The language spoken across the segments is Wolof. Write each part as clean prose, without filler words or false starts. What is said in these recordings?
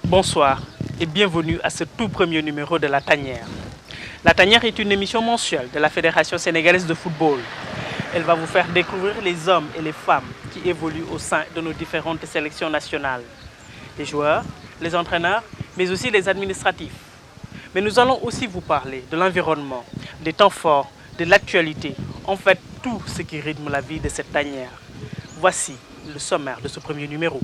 Bonsoir et bienvenue à ce tout premier numéro de La Tanière. La Tanière est une émission mensuelle de la Fédération sénégalaise de football. Elle va vous faire découvrir les hommes et les femmes qui évoluent au sein de nos différentes sélections nationales. Les joueurs, les entraîneurs, mais aussi les administratifs. Mais nous allons aussi vous parler de l'environnement, des temps forts, de l'actualité, en fait tout ce qui rythme la vie de cette tanière. Voici le sommaire de ce premier numéro.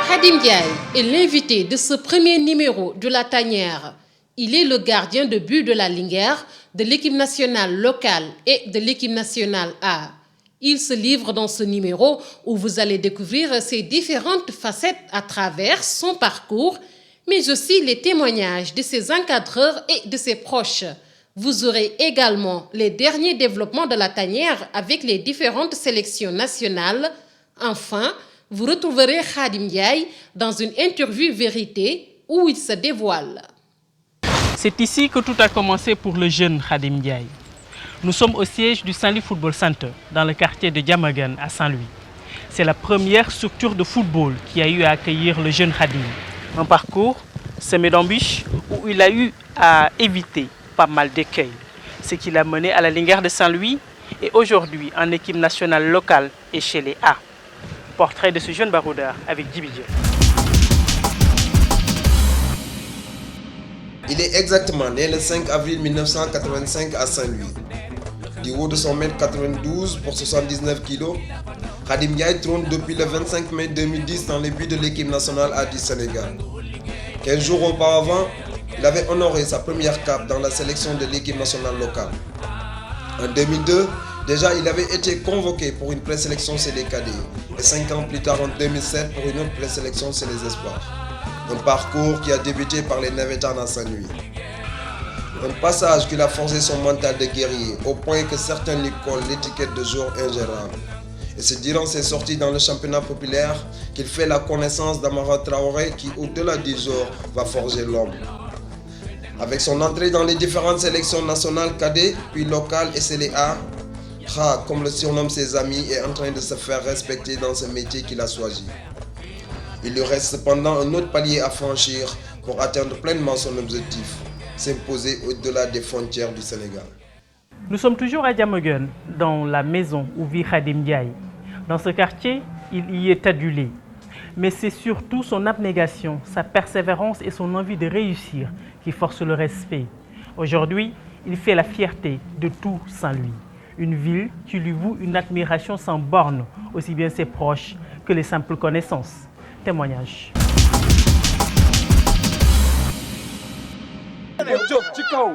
Khadim Ndiaye est l'invité de ce premier numéro de La Tanière. Il est le gardien de but de la Linguère, de l'équipe nationale locale et de l'équipe nationale A. Il se livre dans ce numéro où vous allez découvrir ses différentes facettes à travers son parcours, mais aussi les témoignages de ses encadreurs et de ses proches. Vous aurez également les derniers développements de La Tanière avec les différentes sélections nationales. Enfin, vous retrouverez Khadim Ndiaye dans une interview vérité où il se dévoile. C'est ici que tout a commencé pour le jeune Khadim Ndiaye. Nous sommes au siège du Saint-Louis Football Center, dans le quartier de Diamaguène à Saint-Louis. C'est la première structure de football qui a eu à accueillir le jeune Khadim. Un parcours semé d'embûches où il a eu à éviter pas mal d'écueils. Ce qui l'a mené à la Linguère de Saint-Louis et aujourd'hui en équipe nationale locale et chez les A. Portrait de ce jeune baroudeur avec Djibi Diop. Il est exactement né le 5 avril 1985 à Saint-Louis. Du haut de son mètre 92 pour 79 kg, Khadim Ndiaye trône depuis le 25 mai 2010 dans les buts de l'équipe nationale A du Sénégal. 15 jours auparavant, il avait honoré sa première cape dans la sélection de l'équipe nationale locale. En 2002, déjà il avait été convoqué pour une présélection chez les cadets et 5 ans plus tard en 2007 pour une autre présélection chez les espoirs. Un parcours qui a débuté par les Navétanes à Saint-Louis. Un passage qui a forgé son mental de guerrier au point que certains lui collent l'étiquette de joueur ingérable. Et c'est durant ses sorties dans le championnat populaire qu'il fait la connaissance d'Amara Traoré qui, au-delà du joueur, va forger l'homme. Avec son entrée dans les différentes sélections nationales cadets, puis locales et CLA, Kha, comme le surnomment ses amis, est en train de se faire respecter dans ce métier qu'il a choisi. Il lui reste cependant un autre palier à franchir pour atteindre pleinement son objectif, s'imposer au-delà des frontières du Sénégal. Nous sommes toujours à Diamaguène, dans la maison où vit Khadim Ndiaye. Dans ce quartier, il y est adulé. Mais c'est surtout son abnégation, sa persévérance et son envie de réussir qui forcent le respect. Aujourd'hui, il fait la fierté de tout Saint-Louis. Une ville qui lui voue une admiration sans borne, aussi bien ses proches que les simples connaissances. Témoignage. jóg ci kaw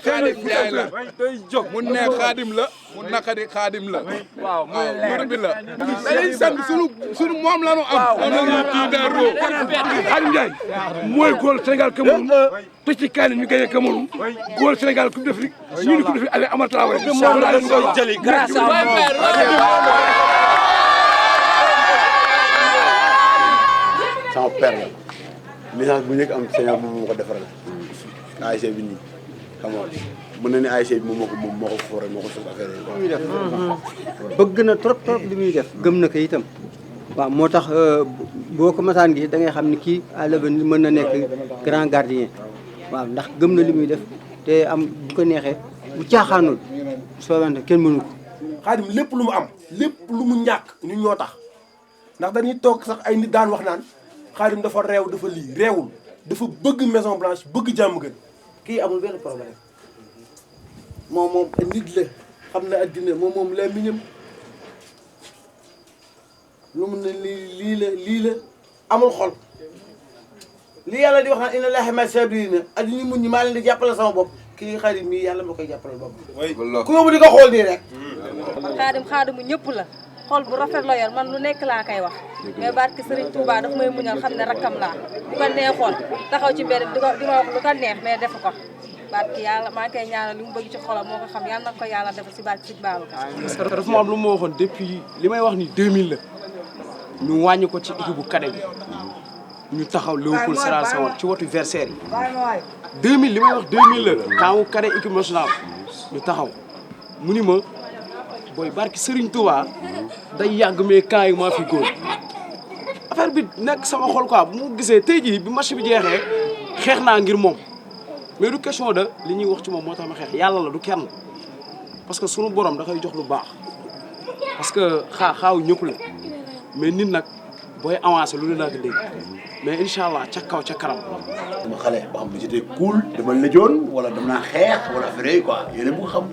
Khadim Ndiaye la day jóg mu neex Khadim la mu naqadi Khadim la waaw mbir bi la dañuy sant sunu moom la ñu am moom kii daaroo Khadim Ndiaye mooy góol Sénégal Cameroun te ci kaani ñu gagné Cameroun góol Sénégal Coupe d'Afrique ñu ni Coupe d'Afrique avec Amara Traoré grâce à sama père la licence bu njëkk am Sénégal moom moo ko defaral ASC bi nii xam nga mën na ne ASC bi moom moo ko foore moo ko sos affaire yi. bëgg na trop li muy def gëm na ko itam waaw moo tax boo ko masaan gis da ngay xam ni kii à l'avenir mën na nekk grand gardien waaw ndax gëm na li muy def te am bu ko neexee bu caaxaanul soobante kenn mënu ko. Khadim lépp lu mu am lépp lu mu ñàkk ñun ñoo tax ndax dañuy toog sax ay nit daan wax naan Khadim dafa réew dafa lii réewul dafa bëgg Maison Blanche bëgg jàmm gën kii amul benn problème moom nit la xam na addina moom la miñam lu mu ne lii la amul xol li yàlla di wax naan inna Allaha ma'a saabiriin addina muñ ñi maa leen di jàppale sama bopp kii Khadim mii yàlla ma koy jàppale bopp ku yóbbu di ko xool nii rek Khadimu ñëpp la xol bu rafet la yor man lu nekk laa koy wax mais barke Serigne Touba daf may muñal xam ne rakkam laa di ko neexoon taxaw ci mbedd di ma wax lu ko neex mais def ko barke yàlla maa ngi koy ñaanal li mu bëgg ci xolam moo ko xam yàlla na ko yàlla defal si barke si baalu dafa ma am lu ma waxoon depuis li may wax ni 2000 la ñu wàññi ko ci équipe bu cadet bi ñu taxaw Léopold Sédar Senghor ci wotu Versailles 2000 li may wax 2000 la temps cadet équipe nationale ñu taxaw mu ni ma booy barki Serigne Touba day yàgg mais camp yi maa fi góor affaire bi nekk sama xol quoi bu mu gisee tey jii bi match bi jeexee xeex naa ngir moom mais du question de li ñuy wax ci moom moo tax ma xeex yàlla la du kenn parce que sunu borom da koy jox lu baax parce que xaaw ñëpp la mais nit nag booy avancé lu ne naa ko dégg mais incha allah ca kaw ca kanam. dama xale ba xam ne c'était cool dama lëjoon wala dama naa xeex wala affaire yi quoi yéen a bëgg xam.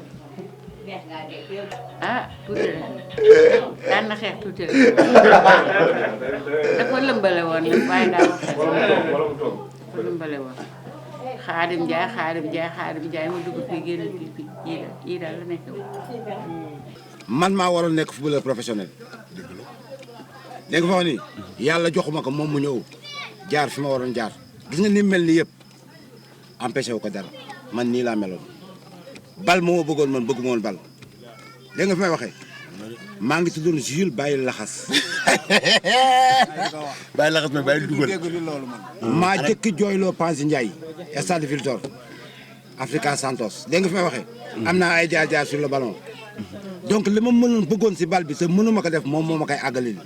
ah tuuti la daan na xeex tuuti la dafa lëmbale woon nag waaye daa wax dafa lëmbale woon Xaadim Njaay ma dugg fii génn fii yii daal la nekk man maa waroon nekk footballeur professionnel dégg nga fa ni yàlla joxuma ko moom mu ñëw jaar fi ma waroon jaar gis nga ni mel ni yëpp empêché wu ko dara man nii laa meloon bal moo ma bëggoon man bëgguma woon bal dégg nga fi may waxee maa ngi tuddoon Jules Baye Laxas Baye Laxas nag Baye dugal maa jëkki jooyloo Pansi Ndiaye stade Victor Africa Santos dégg nga fi may waxee am naa ay jaar sur le ballon donc li ma mënoon bëggoon si bal bi te mënuma ko def moom moo ma koy àggalil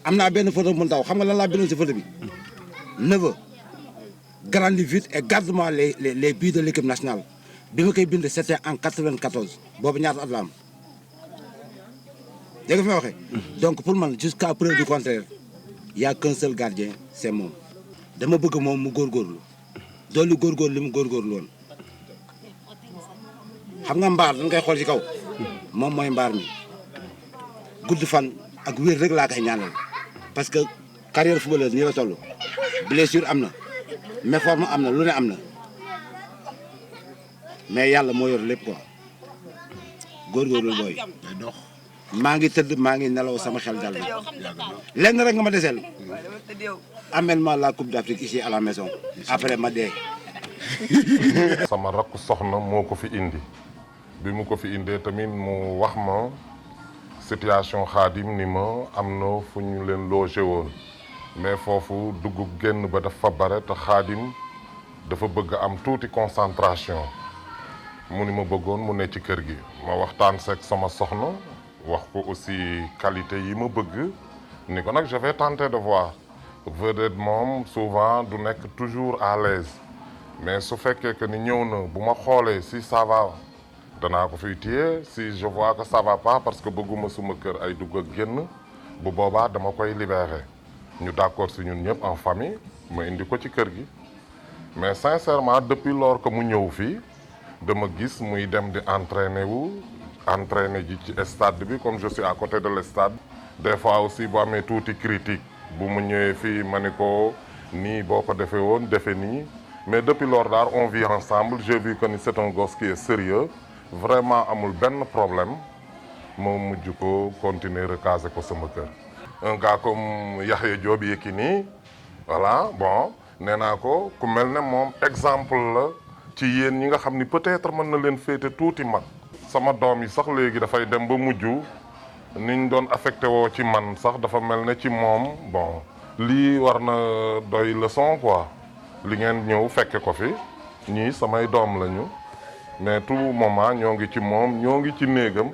am naa benn photo bu ndaw xam nga lan laa bindoon si photo bi neveu grandis vite et garde-moi les buts de l'équipe nationale bi ma koy bind c'était en 94 boobu ñaata at la am dégg nga fi may waxee donc pour man jusqu'à preuve du contraire y a qu'un seul gardien c'est moom dama bëgg moom mu góorgóorlu doolu góorgóorlu li mu góorgóorlu woon xam nga mbaar dañ koy xool ci kaw moom mooy mbaar mi gudd fan ak wér rek laa koy ñaanal parce que carrière footballeur nii la toll blessure am na méforme am na lu ne am na mais yàlla moo yor lépp quoi góorgóorlu booy maa ngi tëdd maa ngi nelaw sama xel dal na lenn rek nga ma deseel amène-moi la coupe d'Afrique ici à la maison après ma dee. sama rakku soxna moo ko fi indi bi mu ko fi indee tamit mu wax ma situation Xaadim ni ma am na fu ñu leen logé woon mais foofu dugg génn ba dafa bare te Xaadim dafa bëgg am tuuti concentration mu ni ma bëggoon mu ne ci kër gi ma waxtaan seeg sama soxna wax ko aussi qualité yi ma bëgg ni ko nag je vais tenter de voir vedette moom souvent du nekk toujours à l'aise mais su fekkee que ni ñëw na bu ma xoolee si ça va danaa ko fiy téye si je vois que ça va pas parce que bëgguma suma kër ay dugg ak génn bu boobaa dama koy libérer ñu d'accord si ñun ñëpp en famille ma indi ko ci kër gi mais sincèrement depuis lors que mu ñëw fii dama gis muy dem di entraîner ji ci stade bi comme je suis à côté de l'stade des fois aussi bu amee tuuti critique bu mu ñëwee fii ma ni ko nii boo ko defee woon defe nii mais depuis lors daal on vit ensemble j'ai vu que ni c'est un gosse qui est sérieux vraiment amul benn problème moom mujj ko continuer recaser ko sama kër. un gars comme Yaxya Diop Yékini voilà bon nee naa ko ku mel ne moom exemple la ci yéen ñi nga xam ni peut-être mën na leen féete tuuti mag. sama doom yi sax léegi dafay dem ba mujj niñ doon affecté woo ci man sax dafa mel ne ci moom bon lii war na doy leçon quoi li ngeen ñëw fekke ko fi ñii samay doom lañu mais tout moment ñoo ngi ci moom ñoo ngi ci néegam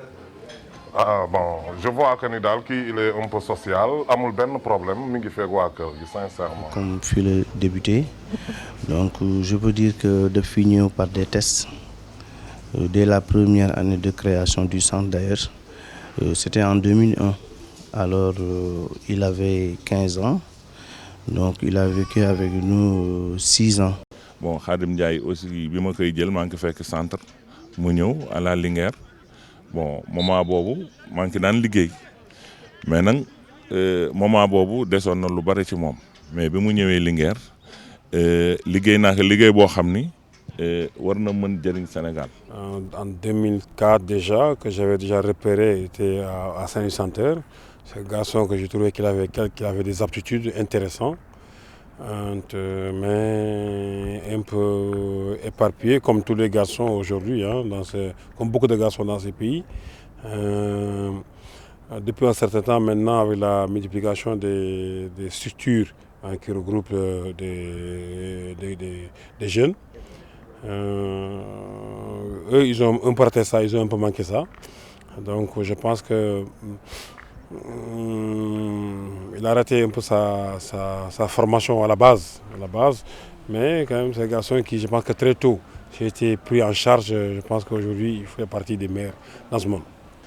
ah bon je vois que ni daal kii il est un peu social amul benn problème mi ngi fekk waa kër gi sincèrement. Comme fii la débuté donc je peux dire que depuis ñëw par des tests dès la première année de création du centre d'ailleurs c'était en 2001 alors il avait 15 ans donc il a vécu avec nous 6 ans. Bon Khadim Ndiaye aussi bi ma koy jël maa ngi fekk centre mu ñëw à la Linguère bon moment boobu maa ngi daan liggéey mais nag moment boobu desoon na lu bari ci moom mais bi mu ñëwee Linguère liggéey naa ko liggéey boo xam ni war na mën jëriñ Sénégal. En 2004 déjà que j'avais déjà repéré était à Saint-Louis Centre. C'est un garçon que j'ai trouvé qu'il avait des aptitudes intéressantes. Mais un peu éparpillé comme tous les garçons aujourd'hui, hein, comme beaucoup de garçons dans ces pays. Depuis un certain temps maintenant, avec la multiplication des structures hein, qui regroupent des jeunes, eux, ils ont un peu raté ça, ils ont un peu manqué ça. Donc je pense que Il a raté un peu sa formation à la base. Mais quand même, c'est un garçon qui, je pense que très tôt, j'ai été pris en charge. Je pense qu'aujourd'hui, il fait partie des meilleurs dans ce monde.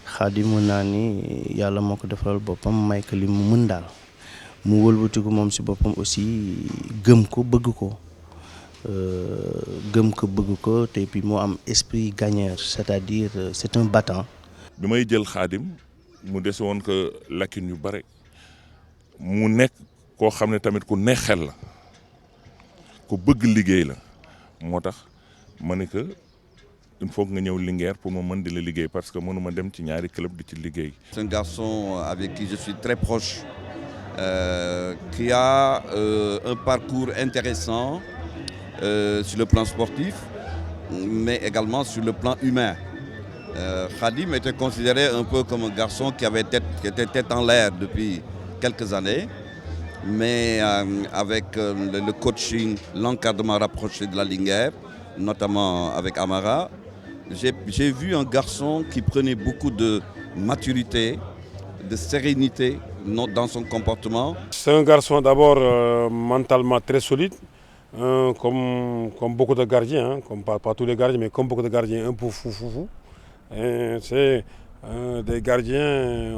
Khadim mun naa ni yàlla moo ko defaral boppam may ko li mu mën daal mu wëlbatiku moom si boppam aussi gëm ko bëgg ko te puis moo am esprit gagneur, c'est-à-dire c'est un battant. bi may jël Khadim mu dese woon que lacune yu bare mu nekk koo xam ne tamit ku neex xel la ku bëgg liggéey la moo tax ma ne que il faut que nga ñëw Linguère pour ma mën di la liggéey parce que mënuma dem ci ñaari club di ci liggéey. C'est un garçon avec qui je suis très proche, qui a un parcours intéressant sur le plan sportif, mais également sur le plan humain. Khadim était considéré un peu comme un garçon qui était tête en l'air depuis quelques années, mais avec le coaching, l'encadrement rapproché de la Linguère, notamment avec Amara, j'ai vu un garçon qui prenait beaucoup de maturité, de sérénité dans son comportement. C'est un garçon d'abord mentalement très solide, comme beaucoup de gardiens, comme pas tous les gardiens, mais comme beaucoup de gardiens un peu fou. C'est des gardiens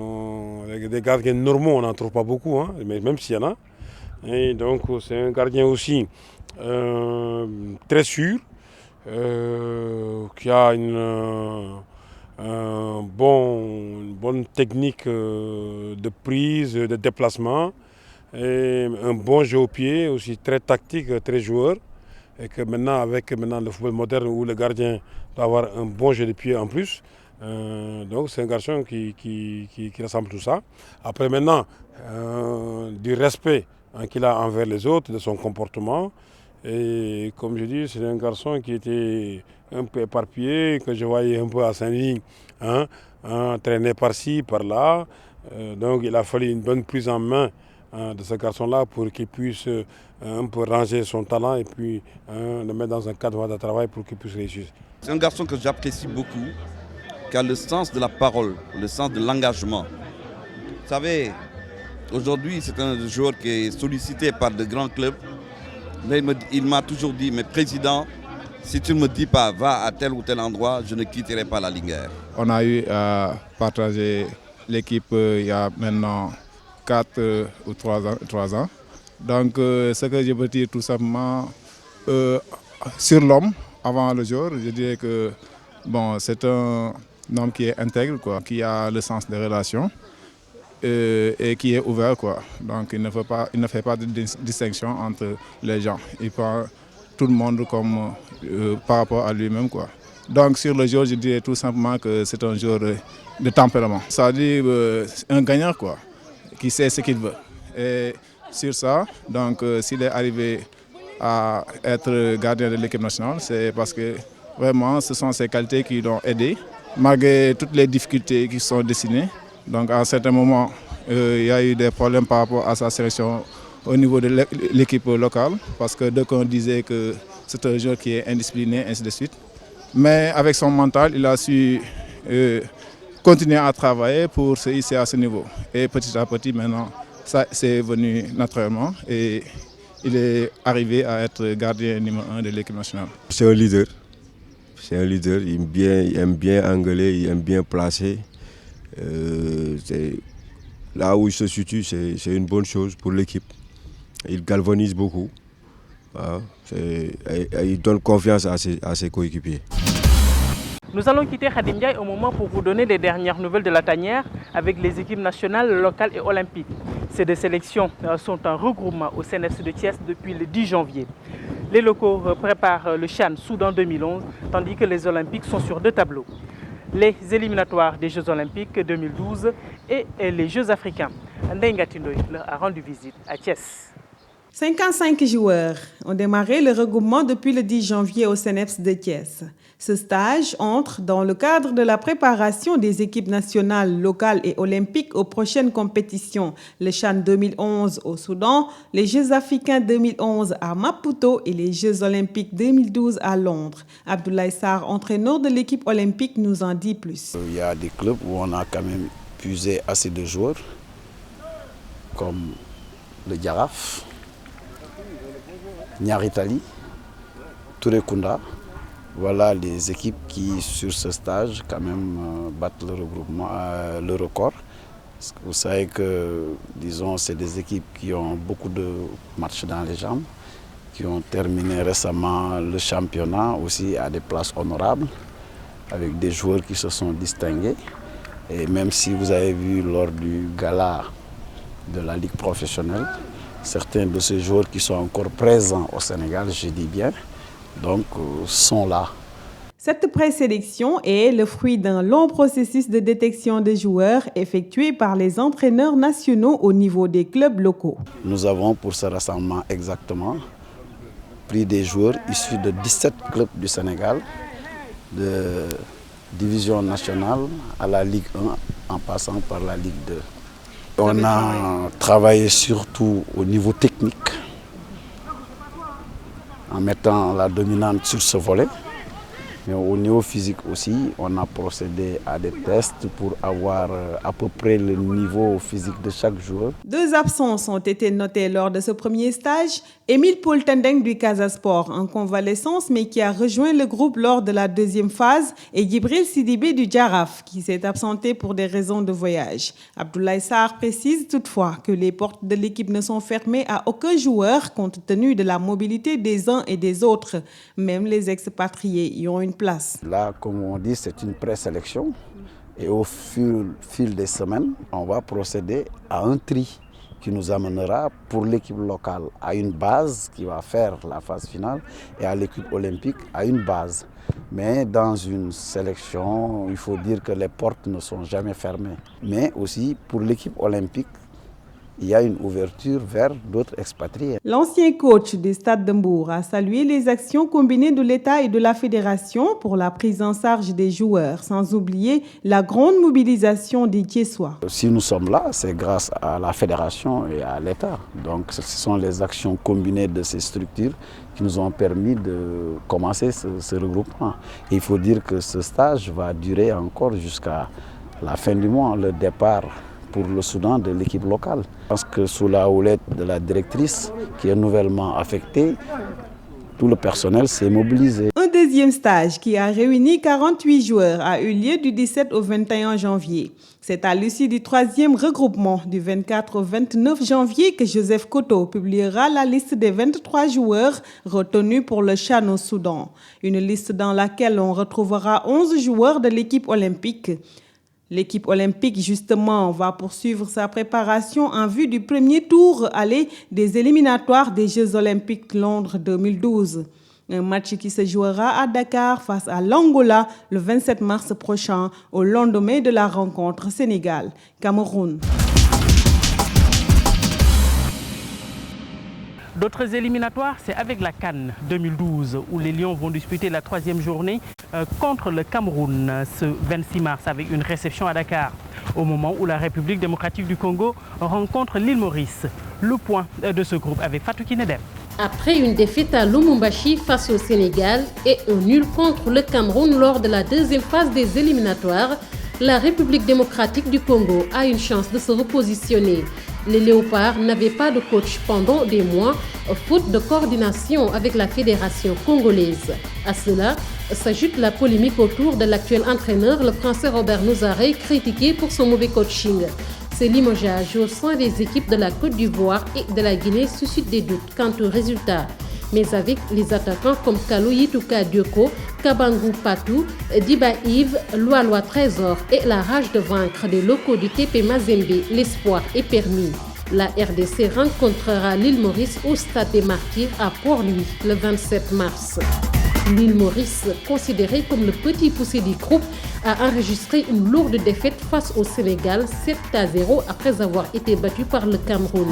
normaux, on n'en trouve pas beaucoup, mais même s'il y en a. Et donc c'est un gardien aussi très sûr, qui a une bonne technique de prise, de déplacement, et un bon jeu au pied, aussi très tactique, très joueur. Et que maintenant, avec le football moderne où le gardien doit avoir un bon jeu de pied en plus, donc c'est un garçon qui rassemble tout ça. Après maintenant, du respect qu'il a envers les autres, de son comportement. Et comme je dis, c'est un garçon qui était un peu éparpillé, que je voyais un peu à Saint-Louis, traîner par-ci, par-là. Donc il a fallu une bonne prise en main de ce garçon-là pour qu'il puisse un peu ranger son talent et puis le mettre dans un cadre de travail pour qu'il puisse réussir. C'est un garçon que j'apprécie beaucoup, qui a le sens de la parole, le sens de l'engagement. Vous savez, aujourd'hui c'est un joueur qui est sollicité par de grands clubs, mais il m'a toujours dit, mais président, si tu ne me dis pas va à tel ou tel endroit, je ne quitterai pas la Linguère. On a eu à partager l'équipe il y a maintenant 4 ou 3 ans. Donc ce que je peux dire tout simplement sur l'homme, avant le jour, je dirais que c'est un homme qui est intègre, qui a le sens des relations et qui est ouvert. Donc il ne fait pas de distinction entre les gens. Il prend tout le monde comme par rapport à lui-même. Donc sur le jour, je dirais tout simplement que c'est un joueur de tempérament. Ça veut dire un gagnant qui sait ce qu'il veut. Et sur ça, donc s'il est arrivé à être gardien de l'équipe nationale, c'est parce que vraiment ce sont ses qualités qui l'ont aidé, malgré toutes les difficultés qui sont dessinées. Donc à un certain moment, il y a eu des problèmes par rapport à sa sélection au niveau de l'équipe locale, parce que d'aucuns disaient que c'est un joueur qui est indiscipliné, ainsi de suite. Mais avec son mental, il a su continuer à travailler pour se hisser à ce niveau. Et petit à petit, maintenant, ça c'est venu naturellement et il est arrivé à être gardien numéro 1 de l'équipe nationale. C'est un leader. Il aime bien engueuler, il aime bien placer. Là où il se situe, c'est une bonne chose pour l'équipe. Il galvanise beaucoup. Il donne confiance à ses coéquipiers. Nous allons quitter Khadim Ndiaye au moment pour vous donner les dernières nouvelles de la tanière avec les équipes nationales, locales et olympiques. Ces deux sélections sont en regroupement au CNFC de Thiès depuis le 10 janvier. Les locaux préparent le CHAN Soudan 2011, tandis que les olympiques sont sur 2 tableaux. Les éliminatoires des Jeux olympiques 2012 et les Jeux africains. Ndeye Ngati Ndoye leur a rendu visite à Thiès. 55 joueurs ont démarré le regroupement depuis le 10 janvier au CNFC de Thiès. Ce stage entre dans le cadre de la préparation des équipes nationales, locales et olympiques aux prochaines compétitions, le CHAN 2011 au Soudan, les Jeux africains 2011 à Maputo et les Jeux olympiques 2012 à Londres. Abdoulaye Sarr, entraîneur de l'équipe olympique, nous en dit plus. Il y a des clubs où on a quand même puiser assez de joueurs comme le Djaraf, Niaritali, Touré Kunda. Voilà les équipes qui, sur ce stage, quand même, battent le record. Vous savez que, disons, c'est des équipes qui ont beaucoup de matchs dans les jambes, qui ont terminé récemment le championnat aussi à des places honorables, avec des joueurs qui se sont distingués. Et même si vous avez vu lors du gala de la Ligue professionnelle, certains de ces joueurs qui sont encore présents au Sénégal, je dis bien, donc sont là. Cette présélection est le fruit d'un long processus de détection des joueurs effectué par les entraîneurs nationaux au niveau des clubs locaux. Nous avons pour ce rassemblement exactement pris des joueurs issus de 17 clubs du Sénégal, de division nationale à la Ligue 1 en passant par la Ligue 2. On a travaillé surtout au niveau technique en mettant la dominante sur ce volet. Mais au niveau physique aussi, on a procédé à des tests pour avoir à peu près le niveau physique de chaque joueur. 2 absences ont été notées lors de ce premier stage. Émile Paul Tendeng du Casa Sport, en convalescence, mais qui a rejoint le groupe lors de la deuxième phase, et Djibril Sidibé du Djaraf, qui s'est absenté pour des raisons de voyage. Abdoulaye Sarr précise toutefois que les portes de l'équipe ne sont fermées à aucun joueur compte tenu de la mobilité des uns et des autres. Même les expatriés y ont une place. Là, comme on dit, c'est une présélection et au fil des semaines, on va procéder à un tri qui nous amènera pour l'équipe locale à une base qui va faire la phase finale et à l'équipe olympique à une base. Mais dans une sélection, il faut dire que les portes ne sont jamais fermées. Mais aussi pour l'équipe olympique, il y a une ouverture vers d'autres expatriés. L'ancien coach du Stade de Mbour a salué les actions combinées de l'État et de la Fédération pour la prise en charge des joueurs, sans oublier la grande mobilisation des Thiessois. Si nous sommes là, c'est grâce à la Fédération et à l'État. Donc ce sont les actions combinées de ces structures qui nous ont permis de commencer ce regroupement. Et il faut dire que ce stage va durer encore jusqu'à la fin du mois, le départ pour le Soudan de l'équipe locale. Parce que sous la houlette de la directrice qui est nouvellement affectée, tout le personnel s'est mobilisé. Un deuxième stage qui a réuni 48 joueurs a eu lieu du 17 au 21 janvier. C'est à l'issue du 3e regroupement du 24 au 29 janvier que Joseph Koto publiera la liste des 23 joueurs retenus pour le CHAN au Soudan. Une liste dans laquelle on retrouvera 11 joueurs de l'équipe olympique. L'équipe olympique, justement, va poursuivre sa préparation en vue du premier tour aller des éliminatoires des Jeux olympiques Londres 2012. Un match qui se jouera à Dakar face à l'Angola le 27 mars prochain, au lendemain de la rencontre Sénégal-Cameroun. D'autres éliminatoires, c'est avec la CAN 2012 où les Lions vont disputer la 3e journée contre le Cameroun ce 26 mars avec une réception à Dakar au moment où la République démocratique du Congo rencontre l'île Maurice. Le point de ce groupe avec Fatou Kinedem. Après une défaite à Lumumbashi face au Sénégal et un nul contre le Cameroun lors de la deuxième phase des éliminatoires, la République démocratique du Congo a une chance de se repositionner. Les Léopards n'avaient pas de coach pendant des mois, faute de coordination avec la fédération congolaise. À cela s'ajoute la polémique autour de l'actuel entraîneur, le Français Robert Nouzaré, critiqué pour son mauvais coaching. Ces limogeages au sein des équipes de la Côte d'Ivoire et de la Guinée suscitent des doutes quant aux résultats. Mais avec les attaquants comme Kalou Yituka Dioko, Kabangou Patou, Diba Yves, Loaloa Trésor et la rage de vaincre des locaux du TP Mazembe, l'espoir est permis. La RDC rencontrera l'île Maurice au Stade des Martyrs à Port-Louis le 27 mars. L'île Maurice, considérée comme le petit poussé du groupe, a enregistré une lourde défaite face au Sénégal 7-0 après avoir été battu par le Cameroun.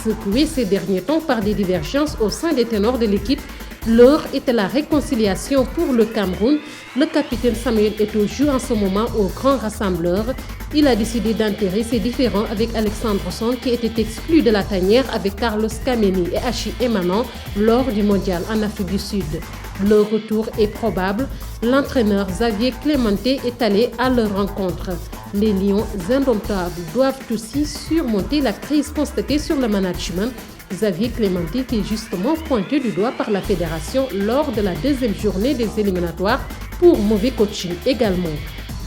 Secoué ces derniers temps par des divergences au sein des ténors de l'équipe, l'heure était la réconciliation pour le Cameroun. Le capitaine Samuel Eto'o joue en ce moment au grand rassembleur. Il a décidé d'enterrer ses différends avec Alexandre Son qui était exclu de la tanière avec Carlos Kameni et Hachi Emanon lors du mondial en Afrique du Sud. Le retour est probable. L'entraîneur Xavier Clémenté est allé à leur rencontre. Les Lions indomptables doivent aussi surmonter la crise constatée sur le management. Xavier Clémenté qui est justement pointé du doigt par la fédération lors de la deuxième journée des éliminatoires pour mauvais coaching également.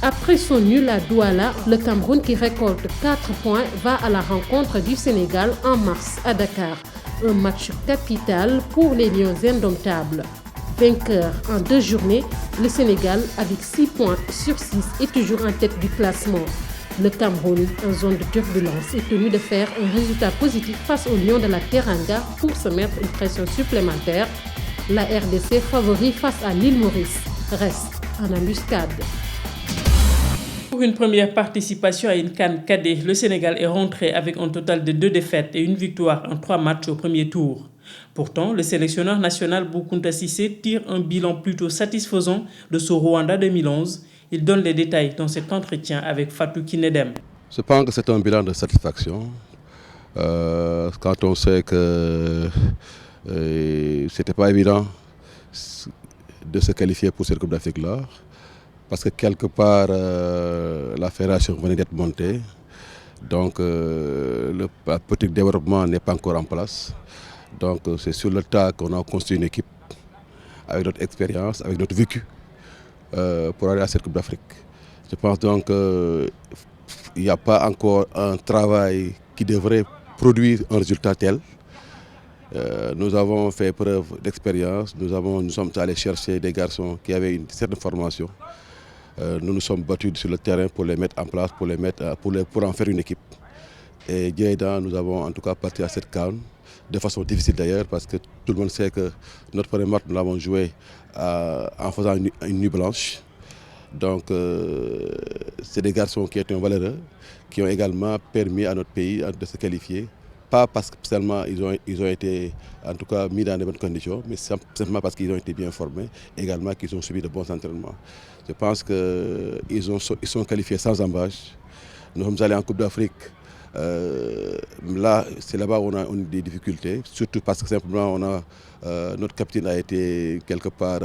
Après son nul à Douala, le Cameroun qui récolte 4 points va à la rencontre du Sénégal en mars à Dakar. Un match capital pour les Lions indomptables. Vainqueur en 2 journées, le Sénégal avec 6 points sur 6 est toujours en tête du classement. Le Cameroun, en zone de turbulence, est tenu de faire un résultat positif face aux Lions de la Teranga pour se mettre une pression supplémentaire. La RDC favori face à l'île Maurice reste en embuscade. Pour une première participation à une CAN cadet, le Sénégal est rentré avec un total de 2 défaites et une victoire en 3 matchs au premier tour. Pourtant, le sélectionneur national Boukounta Cissé tire un bilan plutôt satisfaisant de ce Rwanda 2011. Il donne les détails dans cet entretien avec Fatou Kinedem. Je pense que c'est un bilan de satisfaction. Quand on sait que c'était pas évident de se qualifier pour cette Coupe d'Afrique-là, parce que quelque part, la fédération venait d'être montée. Donc, le petit développement n'est pas encore en place. Donc, c'est sur le tas qu'on a construit une équipe avec notre expérience, avec notre vécu, pour aller à cette Coupe d'Afrique. Je pense donc qu'il n'y a pas encore un travail qui devrait produire un résultat tel. Nous avons fait preuve d'expérience, nous sommes allés chercher des garçons qui avaient une certaine formation. Nous nous sommes battus sur le terrain pour les mettre en place, pour en faire une équipe. Et Dieïda, nous avons en tout cas parti à cette CAN, de façon difficile d'ailleurs, parce que tout le monde sait que notre premier match, nous l'avons joué en faisant une nuit blanche. Donc, c'est des garçons qui étaient valeureux, qui ont également permis à notre pays de se qualifier. Pas parce que seulement ils ont été en tout cas mis dans de bonnes conditions, mais simplement parce qu'ils ont été bien formés, également qu'ils ont subi de bons entraînements. Je pense qu'ils sont qualifiés sans embâche. Nous sommes allés en Coupe d'Afrique. Là, c'est là-bas où on a des difficultés, surtout parce que simplement notre capitaine a été quelque part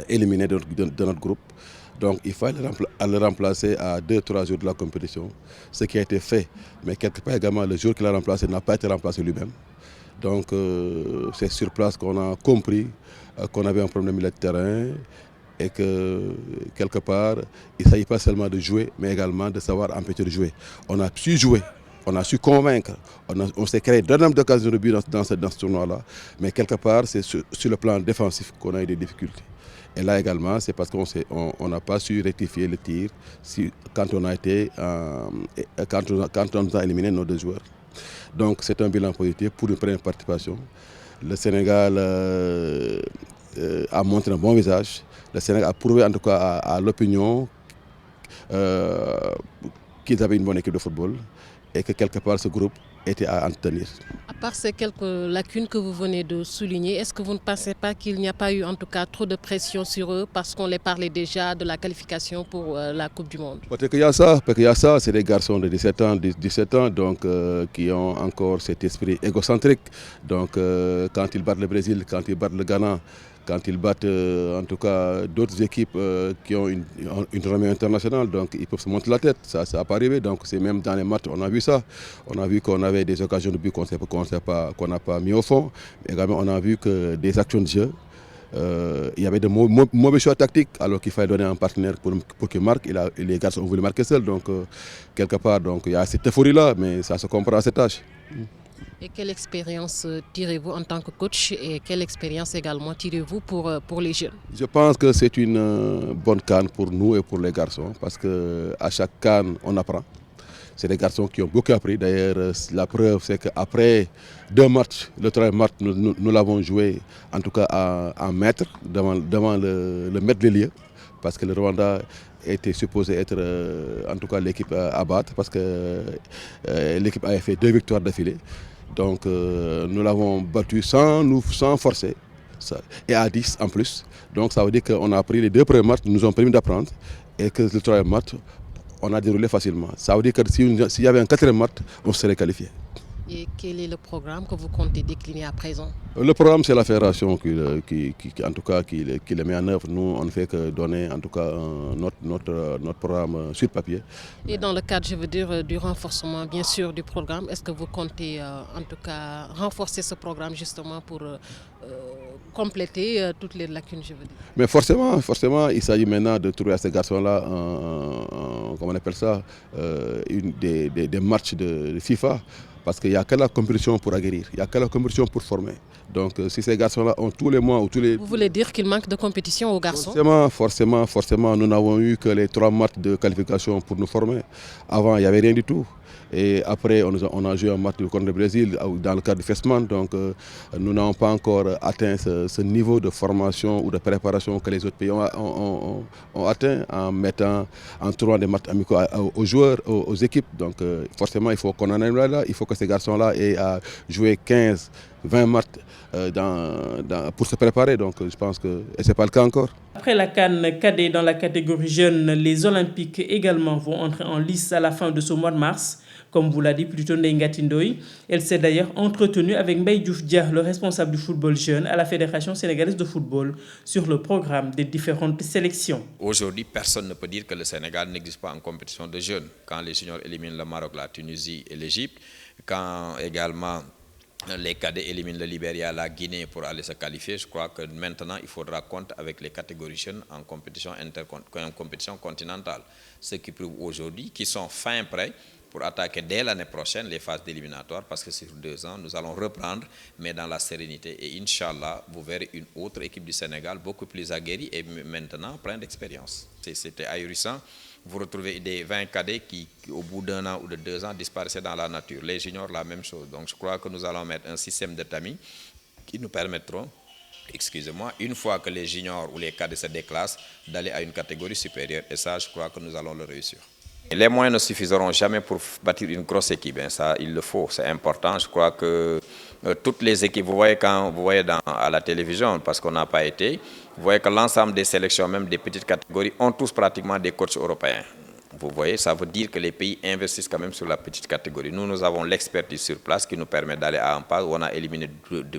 éliminé de notre groupe. Donc il fallait le remplacer à 2-3 jours de la compétition, ce qui a été fait. Mais quelque part également, le jour qu'il a remplacé n'a pas été remplacé lui-même. Donc c'est sur place qu'on a compris qu'on avait un problème milieu de terrain et que quelque part, il ne s'agit pas seulement de jouer, mais également de savoir empêcher de jouer. On a su jouer, on a su convaincre, on s'est créé d'énormes occasions de but dans ce tournoi-là, mais quelque part, c'est sur le plan défensif qu'on a eu des difficultés. Et là également, c'est parce qu'on n'a pas su rectifier le tir quand on nous a éliminé nos 2 joueurs. Donc c'est un bilan positif pour une première participation. Le Sénégal a montré un bon visage. Le Sénégal a prouvé en tout cas à l'opinion qu'ils avaient une bonne équipe de football et que quelque part ce groupe était à en tenir. À part ces quelques lacunes que vous venez de souligner, est-ce que vous ne pensez pas qu'il n'y a pas eu en tout cas trop de pression sur eux parce qu'on les parlait déjà de la qualification pour la Coupe du Monde? Peut-être qu'il y a ça, c'est des garçons de 17 ans donc, qui ont encore cet esprit égocentrique. Donc quand ils battent le Brésil, quand ils battent le Ghana, quand ils battent en tout cas d'autres équipes qui ont une renommée internationale, donc ils peuvent se monter la tête, ça n'a pas arrivé, donc c'est même dans les matchs, on a vu ça, on a vu qu'on avait des occasions de but qu'on n'a pas mis au fond, mais également on a vu que des actions de jeu, il y avait de mauvais choix tactiques alors qu'il fallait donner un partenaire pour qu'il marque, et les garçons ont voulu marquer seuls, donc quelque part donc, il y a cette euphorie-là, mais ça se comprend à cet âge. Et quelle expérience tirez-vous en tant que coach et quelle expérience également tirez-vous pour les jeunes? Je pense que c'est une bonne CAN pour nous et pour les garçons parce qu'à chaque CAN, on apprend. C'est des garçons qui ont beaucoup appris. D'ailleurs, la preuve, c'est qu'après 2 matchs, le troisième match, nous l'avons joué en tout cas en maître devant le maître des lieux parce que le Rwanda était supposé être en tout cas l'équipe à battre parce que l'équipe avait fait 2 victoires d'affilée. Donc nous l'avons battu sans forcer et à 10 en plus. Donc ça veut dire qu'on a pris les 2 premiers matchs, nous ont permis d'apprendre et que le troisième match, on a déroulé facilement. Ça veut dire que s'il y avait un 4e match, on serait qualifié. Et quel est le programme que vous comptez décliner à présent? Le programme, c'est la fédération qui en tout cas, qui le met en œuvre. Nous, on ne fait que donner en tout cas notre programme sur papier. Et dans le cadre, je veux dire, du renforcement, bien sûr, du programme, est-ce que vous comptez en tout cas renforcer ce programme justement pour compléter toutes les lacunes, je veux dire? Mais forcément, il s'agit maintenant de trouver à ces garçons-là, comment on appelle ça, des matchs de FIFA. Parce qu'il n'y a que la compétition pour aguerrir, il n'y a que la compétition pour former. Donc si ces garçons-là ont tous les mois ou tous les... Vous voulez dire qu'il manque de compétition aux garçons? Forcément, nous n'avons eu que les 3 matchs de qualification pour nous former. Avant, il n'y avait rien du tout. Et après, on a joué un match contre le Brésil dans le cadre du FESMAN. Donc nous n'avons pas encore atteint ce niveau de formation ou de préparation que les autres pays ont atteint en mettant en tournoi des matchs amicaux aux joueurs, aux équipes. Donc forcément, il faut qu'on en aille là. Il faut que ces garçons-là aient à jouer 15, 20 matchs pour se préparer. Donc je pense que ce n'est pas le cas encore. Après la CAN cadet dans la catégorie jeune, les Olympiques également vont entrer en lice à la fin de ce mois de mars. Comme vous l'a dit plutôt Ndeye Ngati Ndoye, elle s'est d'ailleurs entretenue avec Mbaye Diouf Dia, le responsable du football jeune à la Fédération sénégalaise de football, sur le programme des différentes sélections. Aujourd'hui, personne ne peut dire que le Sénégal n'existe pas en compétition de jeunes. Quand les juniors éliminent le Maroc, la Tunisie et l'Égypte, quand également les cadets éliminent le Libéria, la Guinée pour aller se qualifier, je crois que maintenant il faudra compter avec les catégories jeunes en compétition continentale. Ce qui prouve aujourd'hui qu'ils sont fin prêts pour attaquer dès l'année prochaine les phases d'éliminatoire, parce que sur 2 ans, nous allons reprendre, mais dans la sérénité. Et Inch'Allah, vous verrez une autre équipe du Sénégal beaucoup plus aguerrie et maintenant pleine d'expérience. C'était ahurissant. Vous retrouvez des 20 cadets qui, au bout d'1 an ou de 2 ans, disparaissaient dans la nature. Les juniors, la même chose. Donc je crois que nous allons mettre un système de tamis qui nous permettront, une fois que les juniors ou les cadets se déclassent, d'aller à une catégorie supérieure. Et ça, je crois que nous allons le réussir. Les moyens ne suffiront jamais pour bâtir une grosse équipe. Ça, il le faut, c'est important. Je crois que toutes les équipes, vous voyez à la télévision, parce qu'on n'a pas été, vous voyez que l'ensemble des sélections, même des petites catégories, ont tous pratiquement des coachs européens. Vous voyez, ça veut dire que les pays investissent quand même sur la petite catégorie. Nous avons l'expertise sur place qui nous permet d'aller à un pas où on a éliminé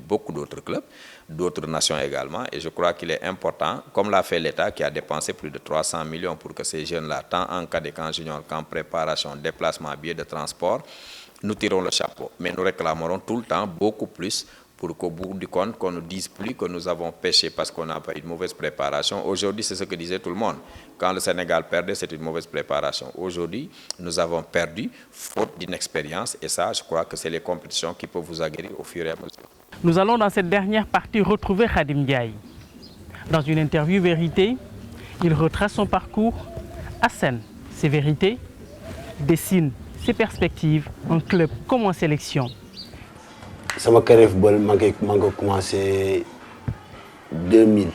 beaucoup d'autres clubs, d'autres nations également. Et je crois qu'il est important, comme l'a fait l'État, qui a dépensé plus de 300 millions pour que ces jeunes-là, tant en cadet qu'en junior, qu'en préparation, déplacement, billets de transport, nous tirons le chapeau. Mais nous réclamerons tout le temps beaucoup plus pour qu'au bout du compte, qu'on ne dise plus que nous avons péché parce qu'on n'a pas une mauvaise préparation. Aujourd'hui, c'est ce que disait tout le monde. Quand le Sénégal perdait, c'est une mauvaise préparation. Aujourd'hui, nous avons perdu faute d'inexpérience. Et ça, je crois que c'est les compétitions qui peuvent vous aguerrir au fur et à mesure. Nous allons dans cette dernière partie retrouver Khadim Ndiaye. Dans une interview Vérité, il retrace son parcours, assène ses vérités, dessine ses perspectives en club comme en sélection. Sama carrière football maa ngi commencé 2000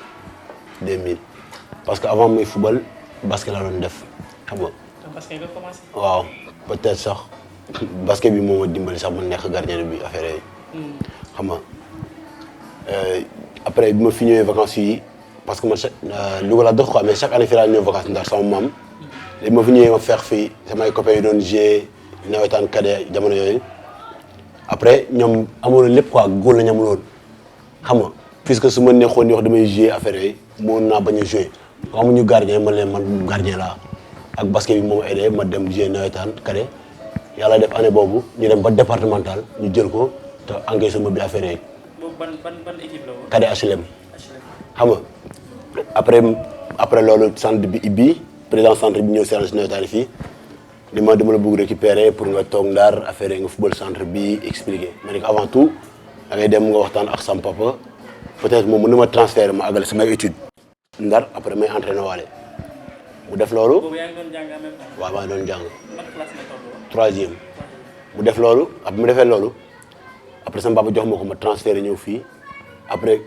parce que avant muy football basket laa doon def xam nga. basket nga commencé. waaw peut-être sax basket bi moo ma dimbali sax ma nekk gardien bi affaire yi. xam nga après bi ma fi ñëwee vacances yi parce que man Louga laa dëkk quoi mais chaque année fii laa ñëw vacances ndax sama maam léegi ma fi ñëwee ma fekk fii samay copains yi doon jouer nawetaan cadet jamono yooyu. Après ñoom amoon lépp quoi góor la ñu amuloon xam nga puisque su ma neexoon di wax damay jouer affaire yi mën naa bañ a jouer amuñu gardien man leen man gardien laa ak basket bi moo ma aidé ma dem jouer nawetaan cadet yàlla def année boobu ñu dem ba départemental ñu jël ko te encaissé ma bi affaire yi. boobu ban équipe la woon. cadet HLM. xam nga après loolu centre bi ibbi président centre bi ñëw séance nawetaan fii. dama la bëgg récupérer pour nga toog Ndar affaire nga football centre bi expliquer ma ne ko avant tout da ngay dem nga waxtaan ak sam papa peut-être moom mën na ma transférer ma àggale samay études Ndar après may entraîné waale mu def loolu. boobu yaa ngi doon jàng en même temps. waaw maa ngi doon jàng. ban classe nga toll woon. 3e. mu def loolu ab mu defee loolu après sama papa jox ma ko ma transféré ñëw fii après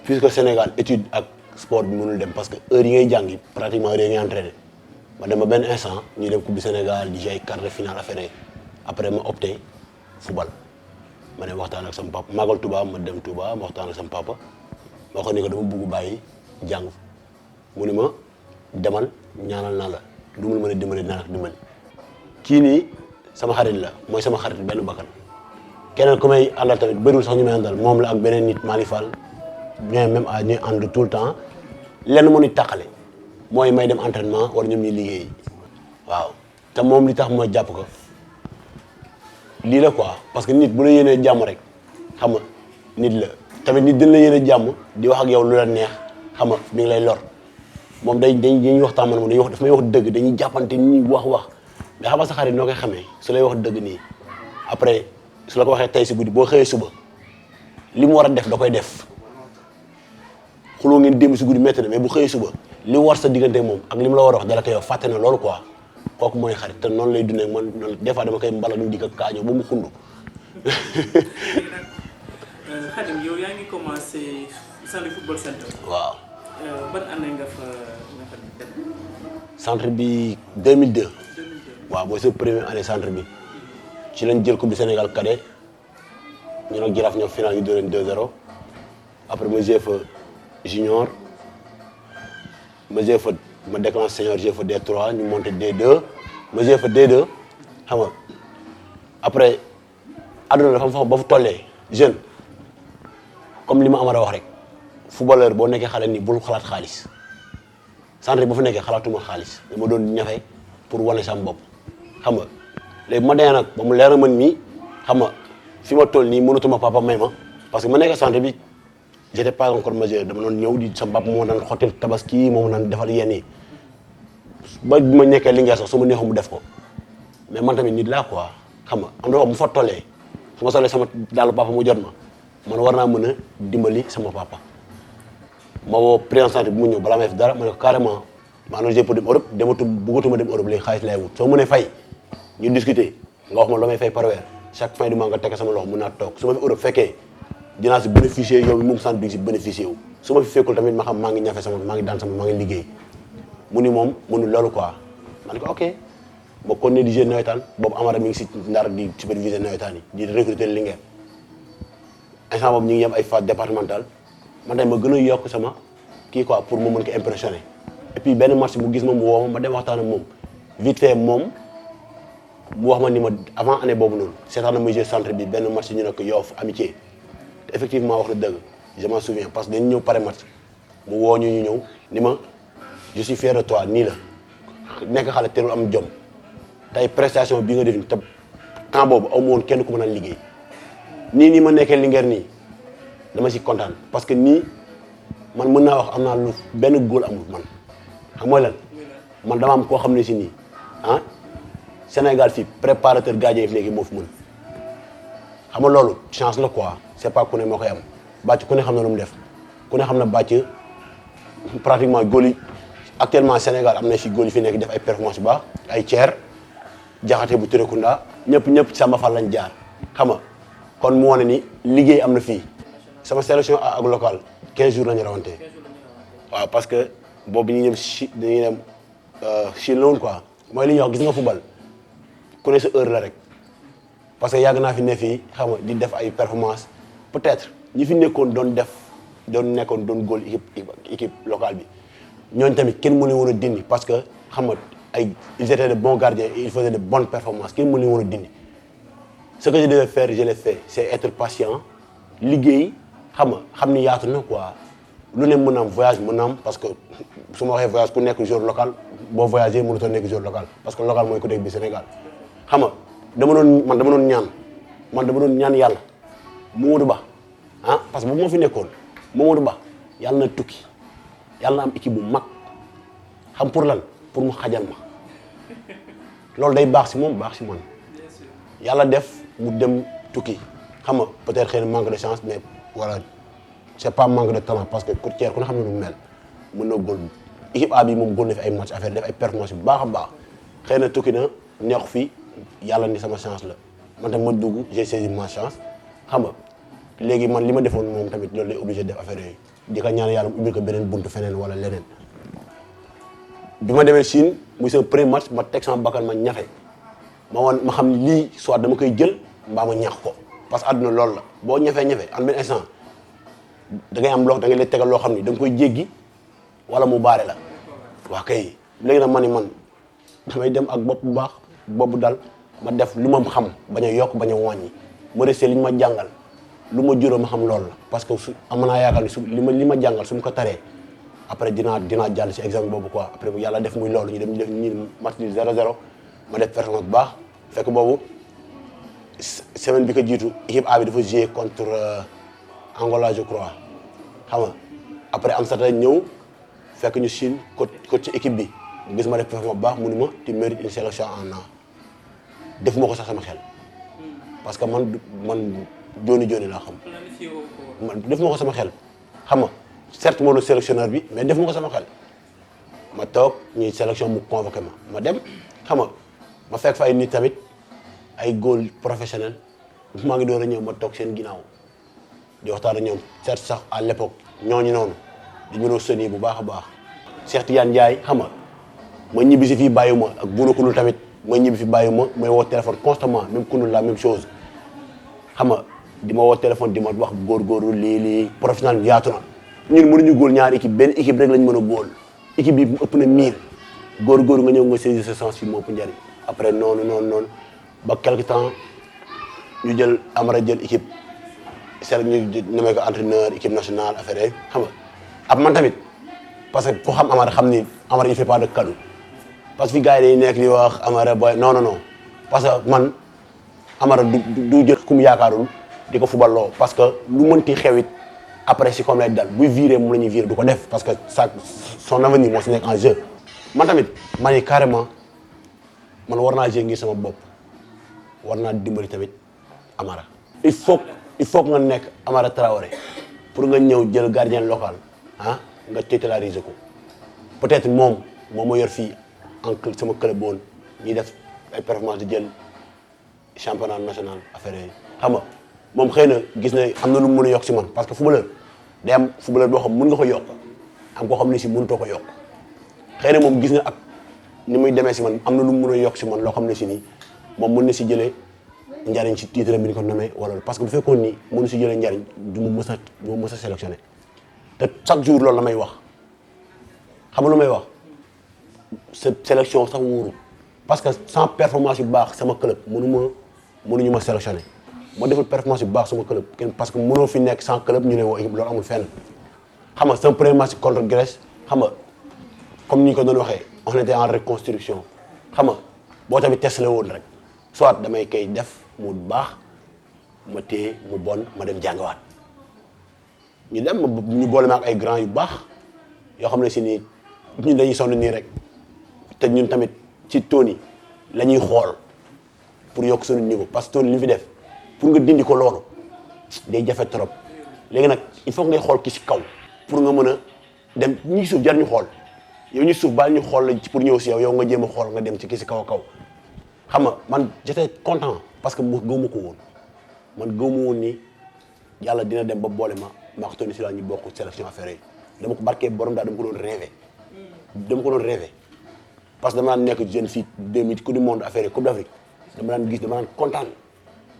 puisque Sénégal étude ak sport bi mënul dem parce que heure yi ngay jàngi pratiquement heure yi ngay entraîné. ma dem ba benn instant ñu dem coupe du Sénégal di jouer quart de finale affaire après ma opté football ma ne waxtaan ak sama papa magal Touba ma dem Touba ma waxtaan ak sama papa ma ko ni ko dama bëgg bàyyi jàng mu ni ma demal ñaanal naa la lu mu mën a dimbali naa la dimbali kii nii sama xarit la mooy sama xarit benn bakkan keneen ku may àndal tamit bëriwul sax ñu may àndal moom la ak beneen nit Mali Fall ñooy même à ñuy ànd tout le temps lenn moo ñu tàqale mooy may dem entraînement wala ñoom ñuy liggéey waaw te moom li tax mooy jàpp ko lii la quoi parce que nit bu la yéenee jàmm rek xam nga nit la tamit nit dina la yéene jàmm di wax ak yow lu la neex xam nga mi ngi lay lor moom dañuy waxtaan man moom dañuy wax daf may wax dëgg dañuy jàppante ni wax mais xam nga sa xarit noo koy xamee su lay wax dëgg nii après su la ko waxee tey si guddi boo xëyee suba li mu war a def da koy def xuloo ngeen démb si guddi métti na mais bu xëyee suba li war sa diggante moom ak li mu la war a wax dala koy wax fàtte na loolu quoi kooku mooy xarit te noonu lay dundee ak man noonu des fois dama koy mbala ñu dikk kaañoo ba mu xundu. Khadim yow yaa ngi commencé centre football center. waaw. ban année nga fa dem. centre bi 2002. waaw mooy sa première année centre bi ci lañ jël coupe du Sénégal cadet ñu nag Jaraaf ñoo final ñu dóor leen 2-0 après ma joué fa junior ma joué fa ma déclenché senior joué fa D3 ñu monté D2 ma joué fa D2 xam nga après àdduna dafa am fa ba fu tollee jeune comme li ma Amara wax rek footballeur boo nekkee xale nii bul xalaat xaalis centre bi ba fa nekkee xalaatuma xaalis dama doon ñafe pour wane sama bopp xam nga léegi ma dee nag ba mu leer na man mii xam nga fi ma toll nii mënatuma papa may ma parce que ma nekk centre bi j'étais pas encore majeur dama doon ñëw di sama papa moo naan xottil tabaski moo naan defal yenn yi ba bi ma nekkee Linguère sax su ma neexoon mu def ko mais man tamit nit laa quoi xam nga am na wax bu fa tollee su ma solee sama daalu papa mu jot ma man war naa mën a dimbali sama papa ma woo président centre bi mu ñëw balaa may def dara ma ne ko carrément maanaam j'ai pour dem Europe bëggatuma dem Europe léegi xaalis lay wut soo mënee fay ñu discuter nga wax ma loo may fay par weer chaque fin du mois nga teg sama loxo mun naa toog su ma fi Europe fekkee dinaa si bénéficier yow moom sant bi si bénéficier wu su ma fi fekkul tamit ma xam maa ngi ñafe sama maa ngi daan sama maa ngi liggéey mu ni moom mënul loolu quoi ma ne ko ok ba kon ne di jeune nawetaan boobu Amara mi ngi si Ndar di superviser nawetaan yi di recruter Linguère instant boobu ñu ngi yem ay phase départementale man tamit ma gën a yokk sama kii quoi pour mu mën ko impressionner et puis benn match mu gis ma mu woo ma dem waxtaan ak moom vite fait moom mu wax ma ni ma avant année boobu noonu seetaan na muy jouer centre bi benn match ñu ne ko Yoff amitié te effectivement wax na dëgg je m'en souviens parce que dañu ñëw pare match mu woo ñu ñëw ni ma je suis fier de toi nii la nekk xale teelul am jom tey prestation bi nga def te temps boobu aw ma woon kenn ku mën a liggéey nii ma nekkee Linguère nii dama si kontaan parce que nii man mën naa wax am naa lu benn góol amul man xam mooy lan man dama am koo xam ne si nii ah Sénégal fii préparateur gardien yi fi léegi moo fi mën xam nga loolu chance la quoi c'est pas ku ne moo koy am bàcc ku ne xam na lu mu def ku ne xam na bàcc pratiquement góol yi actuellement Sénégal am na fi góol yi fi nekk def ay performance bu baax ay Thier Jaxate bu Turekunda ñëpp Samba Fall lañ jaar xam nga kon mu wane ni liggéey am na fii sama sélection ak local 15 jours lañu rawante waaw parce que boobu ñu dem dañuy dem Chine la woon quoi mooy li ñuy wax gis nga football ku ne sa heure la rek parce que yàgg naa fi ne fii xam nga di def ay performance peut-être ñi fi nekkoon doon góol équipe locale bi ñooñu tamit kenn mënu woon a dindi parce que xam nga ils étaient de bons gardiens et ils faisaient de bonnes performances kenn mënu woon a dindi ce que je devais faire je l'ai fait c'est être patient liggéey xam ni yaatu na quoi lu ne mën na am voyage mën na am parce que su ma waxee voyage ku nekk joueur local boo voyagé mënutoo nekk joueur local parce que local mooy ku nekk bi Sénégal xam nga dama doon ñaan yàlla Mamadou Ba ah parce que bu moo fi nekkoon Mamadou Ba yàlla na tukki yàlla na am équipe bu mag xam pour lan pour mu xajal ma loolu day baax si moom baax si man yàlla def mu dem tukki xam nga peut-être xëy na manque de chance mais voilà c'est pas manque de talent parce que Thier ku ne xam ne nu mu mel mën na góol équipe A bi moom góol na fi ay match affaire def ay performance bu baax a baax xëy na tukki na neexu fi yàlla ni sama chance la man tamit ma dugg j'ai saisi ma chance xam nga léegi man li ma defoon moom tamit loolu lay obligé def affaire yooyu di ko ñaan yàlla mu ubbil ko beneen buntu feneen wala leneen bi ma demee Chine muy sama premier match ma teg sama bakkan ma ñafe ma xam ni lii soit dama koy jël mbaa ma ñax ko parce que àdduna loolu la boo ñafee en benn instant da ngay am loo da ngay lay tegal loo xam ni da nga koy jéggi wala mu baare la waa kay léegi nag man damay dem ak bopp bu baax bopp bu dal ma def lu ma xam bañ a yokk bañ a wàññi ma resté li ñu ma jàngal lu ma juróom ma xam loolu la parce que su am naa yaakaar ni su li ma jàngal su ma ko taree après dinaa jàll ci examen boobu quoi après bu yàlla def muy loolu ñu dem ñu def ñi match ni 0-0 ma def performance bu baax fekk boobu semaine bi ko jiitu équipe A bi dafa jouer contre Angola je crois xam nga après Amsterdam ñëw fekk ñu Chine coach ci équipe bi gis ma def performance bu baax mu ni ma tu mérites une sélection en an defuma ko sax sama xel parce que man jooni laa xam man defuma ko sama xel xam nga certes moo doon sélectionneur bi mais defuma ko sama xel ma toog ñuy sélection mu convoqué ma dem xam nga ma fekk fa ay nit tamit ay góol professionnel maa ngi door a ñëw ma toog seen ginnaaw di waxtaan ak ñoom certes sax à l'époque ñooñu noonu di ñu doon sëni bu baax a baax Cheikh Tidiane Ndiaye xam nga ma ñibbi si fii bàyyiwuma ak Bouna Koundoul tamit ma ñibbi fi bàyyiwuma may woo téléphone constamment même Koundoul la même chose xam nga di ma woo téléphone di ma wax góorgóorlu lii professionnel yaatu na ñun mënuñu góol ñaari équipe benn équipe rek lañ mën a góol équipe bi mu ëpp na 1000 góorgóorlu nga ñëw nga saisir ce sens fi moo ëpp njëriñ après noonu ba quelque temps ñu jël Amara jël équipe c'est ñu nemee ko entraîneur équipe nationale affaire yi xam nga ab man tamit parce que ku xam Amara xam ni Amara il fait pas de cadeau parce que fi gars yi dañuy nekk di wax Amara boy non parce que man Amara du jël ku mu yaakaarul di ko fuballoo parce que lu mënti xewit après si comme lay dal buy viré moom la ñuy viré du ko def parce que ça son avenir moo si nekk en jeu man tamit ma ni carrément man war naa jeu ngir sama bopp war naa dimbali tamit Amara il faut nga nekk Amara Traoré pour nga ñëw jël gardien local nga titulariser ko peut-être moom ma yor fii en sama club boon ñuy def ay performance di jël championnat national affaire yooyu xam nga moom xëy na gis na am na lu mu mën a yokk si man parce que footballeur day am footballeur boo xam mën nga ko yokk am koo xam ne si mënutoo ko yokk xëy na moom gis na ak ni muy demee si man am na lu mu mën a yokk si man loo xam ne si nii moom mën na si jëlee njariñ si titre bi ni ko nommé wala parce que bu fekkoon ni mënu si jëlee njariñ du mu mës a sélectionné te chaque jour loolu la may wax xam nga lu may wax sa sélection sax wóoru parce que sans performance yu baax sama club mënuñu ma sélectionné ma deful performance yu baax sama club kenn parce que mënoo fi nekk sans club ñu ne woo équipe loolu amul fenn xam nga sama premier match contre Grèce xam nga comme ni ñu ko doon waxee on était en reconstruction xam nga boo tamit test la woon rek soit damay koy def mu baax ma téye mu bon ma dem jàngawaat ñu dem ñu boole ma ak ay grands yu baax yoo xam ne si nii ñun dañuy sonn nii rek te ñun tamit ci Tony la ñuy xool pour yokk suñu niveau parce que Tony li ñu fi def pour nga dindi ko loolu day jafe trop léegi nag il faut ngay xool ki si kaw pour nga mën a dem ñi suuf jar ñu xool yow ñu suuf baal ñu xool la pour ñëw si yow nga jéem a xool nga dem ci ki si kaw a kaw xam nga man j'étais content parce que mu gëwma ko woon man gëwma woon ni yàlla dina dem ba boole ma Tony Sylla ñu bokk sélection affaire yi dama ko barkee borom daal dama ko doon rêvé parce que dama daan nekk jeune fille 2000 coupe du monde affaire yi coupe d'Afrique dama daan gis dama daan kontaan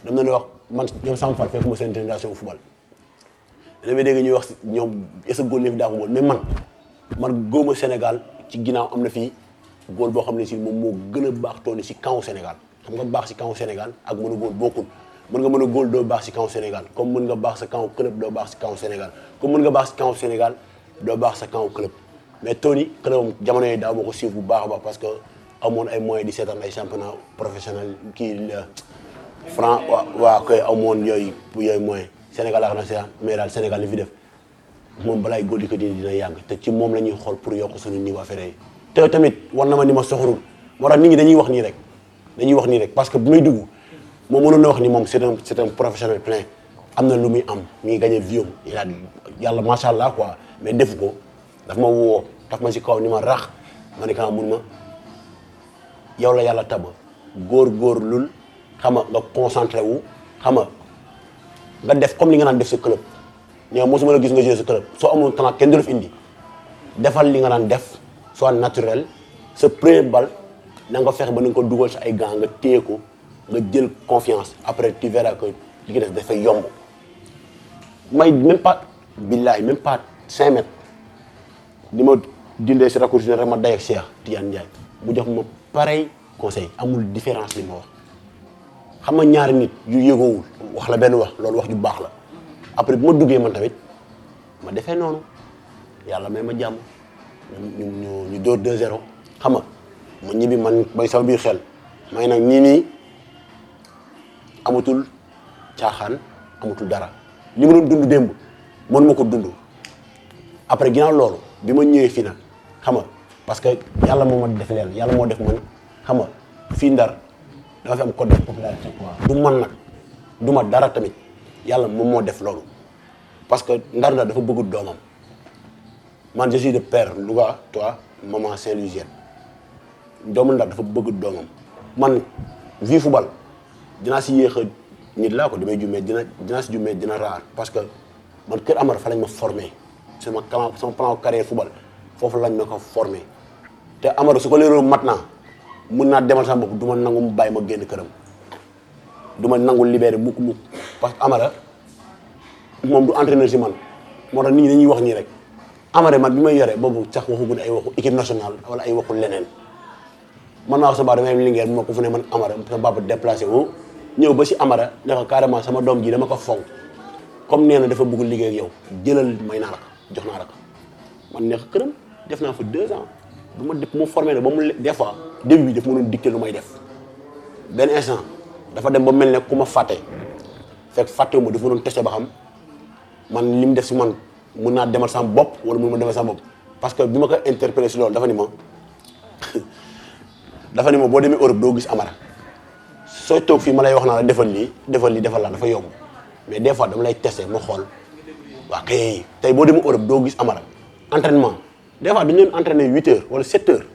dama doon wax man ñoom sama far fekk ma seen génération football damay dégg ñuy wax ñoom est-ce que góol ñi fi daa ko góol mais man góoma Sénégal ci ginnaaw am na fii góol boo xam ne si moom moo gën a baax Tony si camp Sénégal xam nga baax si camp Sénégal ak mën a góol bokkul mën nga mën a góol doo baax si camp Sénégal comme mën nga baax sa camp club doo baax si camp Sénégal comme mën nga baax si camp Sénégal doo baax sa camp club mais Tony club jamono yooyu daaw ma ko suivre bu baax a baax parce que amoon ay moyens di seetaan ay championnat professionnel kii franc waa koy amoon yooyu moyens Sénégal ak na seetaan mais daal Sénégal li fi def moom balaay góol di ko dina yàgg te ci moom la ñuy xool pour yokk suñu niveau affaire yi te tamit war na ma ni ma soxorul moo tax nit ñi dañuy wax nii rek parce que bu may dugg moom mënoon na wax ni moom c'est un professionnel plein am na lu muy am mi ngi gagné viom yàlla macha allah quoi mais defu ko daf ma woo daf ma si kaw ni ma rax ma ne ka mun ma yow la yàlla taba góor-góorlul xam nga concentré wu xam nga def comme li nga naan def sa club ñoom mosuma la gis nga jouer sa club soo amul talent kenn du la fi indi defal li nga naan def soit naturel sa premier bal na nga fexe ba na nga ko dugal sa ay gants nga téye ko nga jël confiance après tu verras que li nga def dafay yomb may même pas billahi même pas 5 mètres ni ma dindee si raccourci rek ma day ak Cheikh Tidiane Ndiaye mu jox ma pareil conseil amul différence li ma wax xam nga ñaari nit yu yëgoowul wax la benn wax loolu wax ju baax la après bu ma duggee man tamit ma defee noonu yàlla may ma jàmm ñu dóor 2-0 xam nga ma ñibbi man bay sama biir xel may nag nii amatul caaxaan amatul dara li ma doon dund démb mënuma ko dund après ginnaaw loolu bi ma ñëwee fii nag xam nga parce que yàlla moo ma def leen yàlla moo def man xam nga fii Ndar dafa fi am code de popularité quoi du man nag du ma dara tamit yàlla moom moo def loolu parce que Ndar dafa bëgg doomam man je suis de père Louga toi maman Saint-Louisienne doomu Ndar dafa bëgg doomam man vie football dinaa si yéex a nit laa ko damay jummee dinaa si jummee dina raar parce que man Kër Amara fa lañ ma formé sama plan carrière football foofu lañ ma ko formé te Amara su ko leeroo mat naa mun naa demal sama bopp du ma nangu mu bàyyi ma génn këram du ma nangu libéré mukk parce que Amara moom du entraîneur si man moo tax nit ñi dañuy wax nii rek Amara man bi may yore boobu sax waxu gun ay waxu équipe nationale wala ay waxu leneen man naa wax sa baa damay Linguère bu ma ko fu ne man Amara sa baba déplacé wu ñëw ba si Amara ne ko carrément sama doom ji dama ko fonk comme nee na dafa bëgg liggéey ak yow jëlal may naa la ko jox naa la ko man nekk këram def naa fa 2 ans bu ma def mu formé ne ba mu des fois début bi daf ma doon dicté lu may def benn instant dafa dem ba mel ne ku ma fàtte fekk fàttewu ma dafa ma doon testé ba xam man li mu def si man mun naa demal sama bopp wala mun ma demal sama bopp parce que bi ma ko interpellé si loolu dafa ni ma boo demee Europe doo gis Amara sooy toog fii ma lay wax naa la defal lii defal laa dafa yomb mais des fois dama lay testé ma xool waa kay tey boo demee Europe doo gis Amara entraînement des fois dañu leen entraîné 8 heures wala 7 heures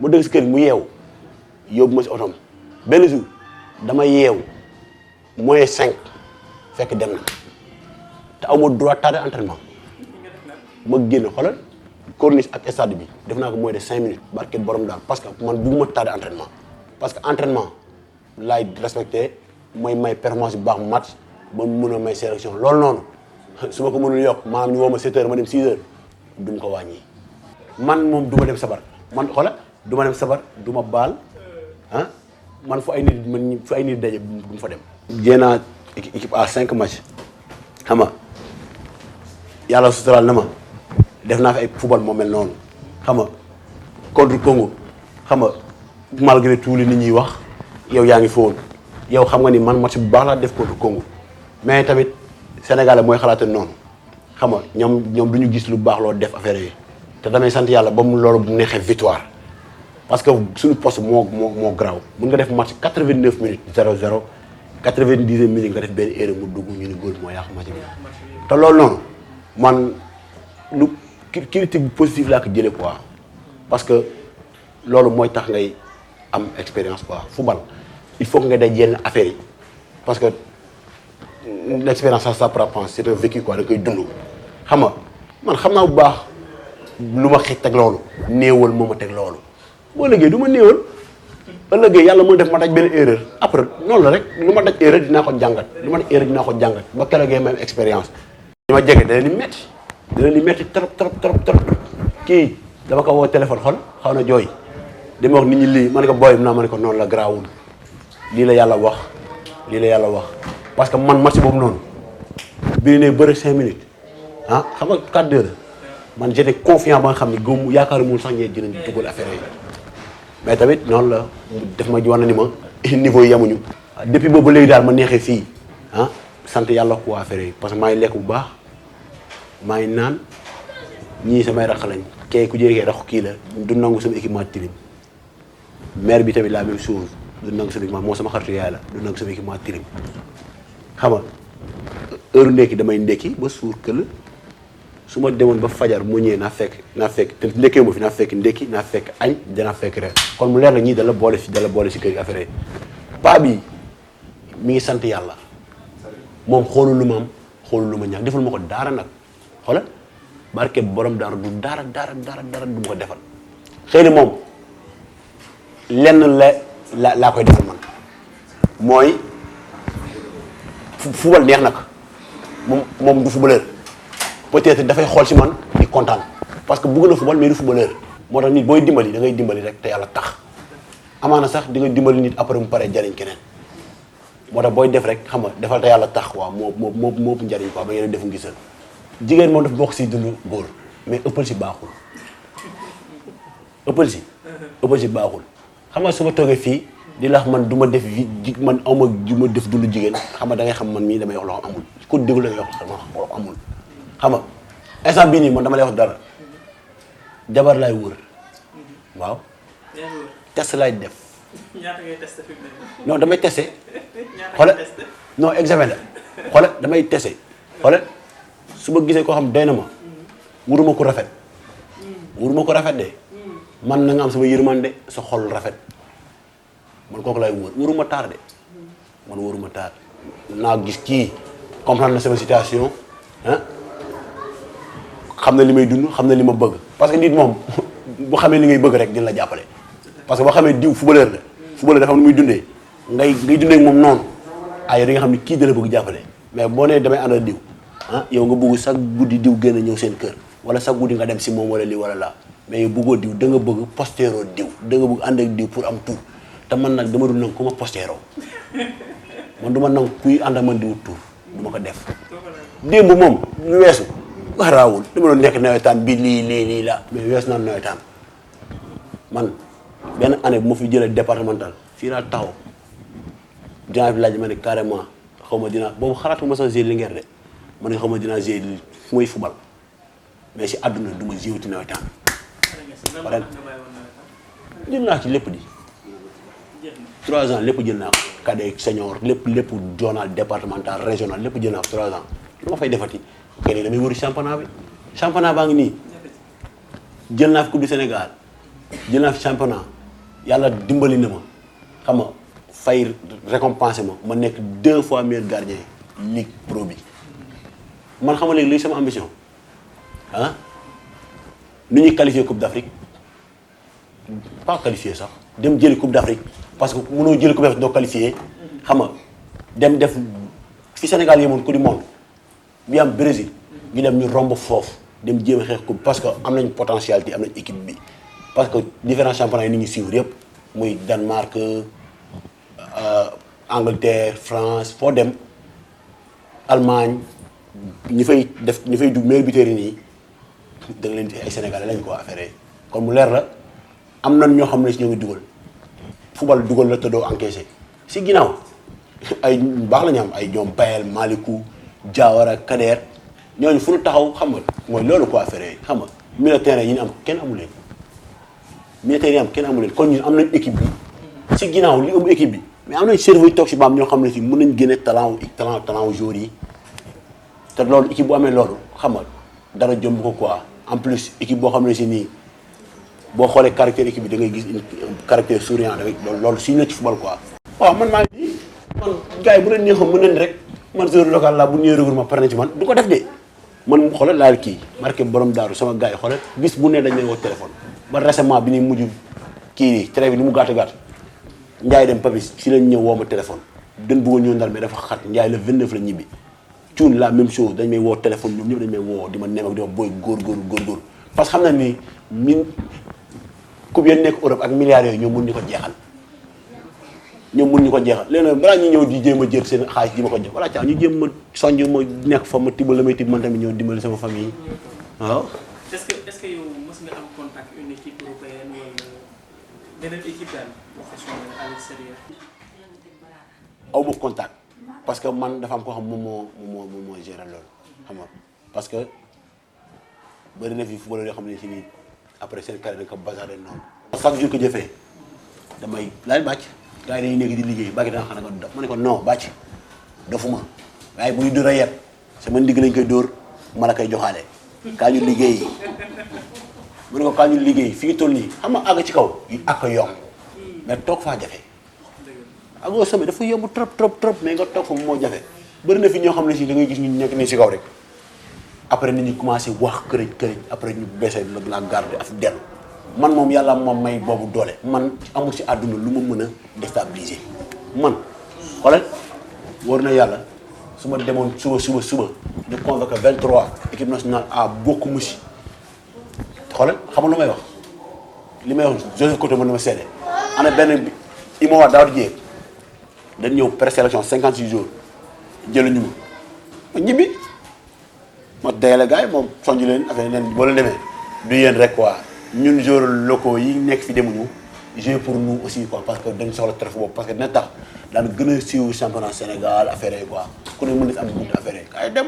mu dëgg si kër mu yeew yóbbu ma si otom benn jour dama yeew moins 5 fekk dem na te aw ma droit tardé entraînement ma génn xoolal corniche ak stade bi def naa ko moins de 5 minutes barke borom daal parce que man bugguma tardé entraînement parce que entraînement laay respecté mooy may performance bu baax match ba mu mun a may sélection loolu noonu su ma ko mënul yokk maanaam ñu woo ma 7 heures ma dem 6 heures du ma ko wàññi man moom du ma dem sabar man xoolal du ma dem sabar du ma baal ah man fu ay nit daje du ma fa dem. jéenaa équipe à 5 matchs xam nga yàlla suturaal na ma def naa fi ay football moo mel noonu xam nga contre Congo xam nga malgré tout li nit ñuy wax yow yaa ngi foon yow xam nga ni man match bu baax laa def contre Congo mais tamit Sénégalais mooy xalaate noonu xam nga ñoom du ñu gis lu baax loo def affaire yi te damay sant yàlla ba mu loolu bu neexee victoire parce que suñu poste moo garaaw mun nga def match 89 minutes 0-0 90 minutes nga def benn erreur mu dugg ñu ni góor moo yàq match bi te loolu noonu man lu critique bu positif laa ko jëlee quoi parce que loolu mooy tax ngay am expérience quoi football il faut que nga daj yenn affaires yi parce que l'expérience ça s'apprend c'est un vécu quoi da koy dund xam nga man xam naa bu baax lu ma xëj teg loolu néewal moo ma teg loolu boo ëllëgee du ma néewal ëllëgee yàlla mën def ma daj benn erreur après noonu la rek lu ma daj erreur dinaa ko jàngat lu ma daj erreur dinaa ko jàngat ba keroogee même expérience li ma jege dana li metti trop kii dama ko woo téléphone xol xaw na jooy dama wax nit ñi lii ma ne ko booy naa ma ne ko noonu la garaawul lii la yàlla wax parce que man match boobu noonu bii ne bëre 5 minutes ah xam nga 4-2 la man j'étais confiant ba nga xam ne gëm yaakaar mu sax ñee dinañ dugal affaire yi mais tamit noonu la def ma war na ni ma niveau yi yamuñu depuis boobu léegi daal ma neexee fii ah sant yàlla ko affaire yi parce que maa ngi lekk bu baax maa ngi naan ñii samay rax lañ kay ku jëriñee raxu kii la du nangu sama équipement tilim maire bi tamit la même chose du nangu sama équipement moo sama xaritu yaay la du nangu sama équipement tilim xam nga heure ndekki damay ndekki ba suur këll su ma demoon ba fajar mu ñëwee naa fekk te ndekkee ma fi naa fekk ndekki naa fekk añ danaa fekk reer kon mu leer na ñii dala boole si kër gi affaire yi paa bi mi ngi sant yàlla moom xoolul lu ma am xoolul lu ma ñàkk defal ma ko daara nag xoolal barke borom daara du dara du ma ko defal xëy na moom lenn laa koy defal man mooy football neex na ko moom du footballeur peut-être dafay xool si man di kontaan parce que bëgg na football mais du footballeur moo tax nit booy dimbali da ngay dimbali rek te yàlla tax amaana sax di nga dimbali nit après mu paree jariñ keneen moo tax booy def rek xam nga defal te yàlla tax quoi moo njariñ quoi ba ngeen defu gisal jigéen moom daf bokk si dund góor mais ëppal si baaxul ëppal si baaxul xam nga su ma toogee fii di la wax man du ma def man awma du ma def dund jigéen xam nga da ngay xam man mii damay wax loo xam amul ku déglu la ngay wax loo amul xam nga instant bii nii man dama lay wax dara jabar laay wër waaw test laay def ñaata ngay testé fi mu ne non damay testé xoolal non examen la xoolal damay testé xoolal su ma gisee koo xam doy na ma wuruma ko rafet de man na nga am sama yërmande sa xol rafet man kooku laay wër wuruma taar de man wuruma taar naa gis kii comprendre na sama situation ah xam na li may dund xam na li ma bëgg parce que nit moom bu xamee li ngay bëgg rek dina la jàppale parce que boo xamee diw footballeur dafa am lu muy dundee ngay dundee ak moom noonu ay da nga xam ne kii dala bëgg jàppale mais boo nee damay ànd ak diw ah yow nga bëgg sax guddi diw gën a ñëw seen kër wala sax guddi nga dem si moom wala lii wala laa mais yow bëggoo diw da nga bëgg postéeroo diw da nga bëgg ànd ak diw pour am tur te man nag dama dul nangu ku ma postéeroo man du ma nangu kuy ànd ak man diw tur du ma ko def démb moom lu weesu raawul dama doon nekk nawetaan bi lii la mais weesu naan nawetaan man benn année bu ma fi jëlee départemental fii laa taxaw dinaa fi laaj ma ne carrément xaw ma dinaa boobu xalaatuma sax gérer Linguère de ma ne xaw ma dinaa gérer fu may fubal mais si àdduna du ma géewti nawetaan ren jël naa ci lépp di 3 ans lépp jël naa ko cadet senior lépp journal départemental régional lépp jël naa ko 3 ans lu ma fay defati kay léegi damay wëri championnat baa ngi nii jël naa fi coupe du Sénégal jël naa fi championnat yàlla dimbali na ma xam nga fay récompensé ma nekk 2 fois meilleur gardien ligue pro bi man xam nga léegi luy sama ambition ah nu ñuy qualifier coupe d'Afrique pas qualifier sax dem jëli coupe d'Afrique parce que mënoo jëli coupe d'Afrique doo qualifier xam nga dem def fi Sénégal yemoon coupe du monde bi am Brésil ñu dem ñu romb foofu dem jéem a xeex coupe parce que am nañ potentialité am nañ équipe bi parce que différents championnats yi ni ñu suivre yëpp muy Danemark Angleterre France foo dem Allemagne ñi fay dugg meilleur buteur yi nii da nga leen di ay Sénégalais lañ ko affaire kon mu leer la am nañ ñoo xam ne si ñoo ngi dugal football dugal la te doo encaissé si ginnaaw ay baax la ñu am ay ñoom Bayel Malikou Diawara Kader ñooñu fu ñu taxaw xam nga mooy loolu quoi affaire xam nga militaire yi ñu am kenn amu leen militaire yi am kenn amu leen kon ñun am nañ équipe bi si ginnaaw li ëmb équipe bi mais am nañ cerveau yi toog si baam ñoo xam ne si mën nañ génne talent joueurs yi te loolu équipe bu amee loolu xam nga dara jomb ko quoi en plus équipe boo xam ne si nii boo xoolee caractère équipe bi da ngay gis caractère souriant da ngay loolu suñu la ci football quoi. waaw man maa ngi nii man gars yi bu leen neexoon mën nañ rek man joueur local la bu ñëwee regroupement pare na ci man du ko def de man mu xoolal laal kii marqué borom daaru sama gars yi xoolal bis bu ne dañ lay woo téléphone ba récemment bi ni mujj kii trêve bi ni mu gàtt Ndiaye dem Papis si lañ ñëw woo ma téléphone dañ bëggoon ñëw Ndar mais dafa xat Ndiaye le 29 la ñibbi Thioune la même chose dañ may woo téléphone ñoom ñëpp dañ may woo di ma nem ak di ma booy góor parce que xam na ni min coupe yi nekk Europe ak milliards yooyu ñoom mun ñu ko jeexal léegi nag balaa ñu ñëw di jéem a jël seen xaalis di ma ko jox voilà caa ñu jéem ma sonj ma nekk fa ma tibbal la may tibb man tamit ñëw dimbali sama famille waaw. est-ce que yow mës nga am contact une équipe européenne wala beneen équipe daal professionnelle à l'extérieur. aw ma contact parce que man dafa am koo xam moom moo gérer loolu xam nga parce que bëri na fi footballeur yoo xam ne si nii après seen carrière dañ ko bazarder noonu. chaque jour que jëfee damay laaj bàcc gars yi dañuy nekk di liggéey bàcc danga xam ne nga dof ma ne ko non bàcc dofuma waaye bu ñu dóor a yet sama ndigg lañ koy dóor ma la koy joxaale kaa ñu liggéey ma ne ko kaa ñu liggéey fii toll nii xam nga àgg ci kaw ak yomb mais toog faa jafe agoo sommet dafa yomb trop mais nga toog fa moo jafe bëri na fi ñoo xam ne si da ngay gis ñu nekk nii si kaw rek après nit ñi commencé wax kërëj après ñu baissé la garde af dellu man moom yàlla moom may boobu doole man amul si àdduna lu ma mën a déstabiliser man xoolal war na yàlla su ma demoon suba ñu convoqué 23 équipe nationale A bokk mu si xoolal xam nga lu may wax li may wax Joseph Koto mën na ma seede ana benn bi i ma wax daaw di jéeg dañ ñëw présélection 56 jours jëluñu ma ñibbi ma dayale gars yi moom sonj leen affaire yi neen boo leen demee du yéen rek quoi ñun joueurs locaux yi nekk fi demuñu jouer pour nous aussi quoi parce que dañ soxla trophée boobu parce que dina tax daan gën a siiw championnat Sénégal affaire yi quoi ku ne mën na am buntu affaire yi kaay dem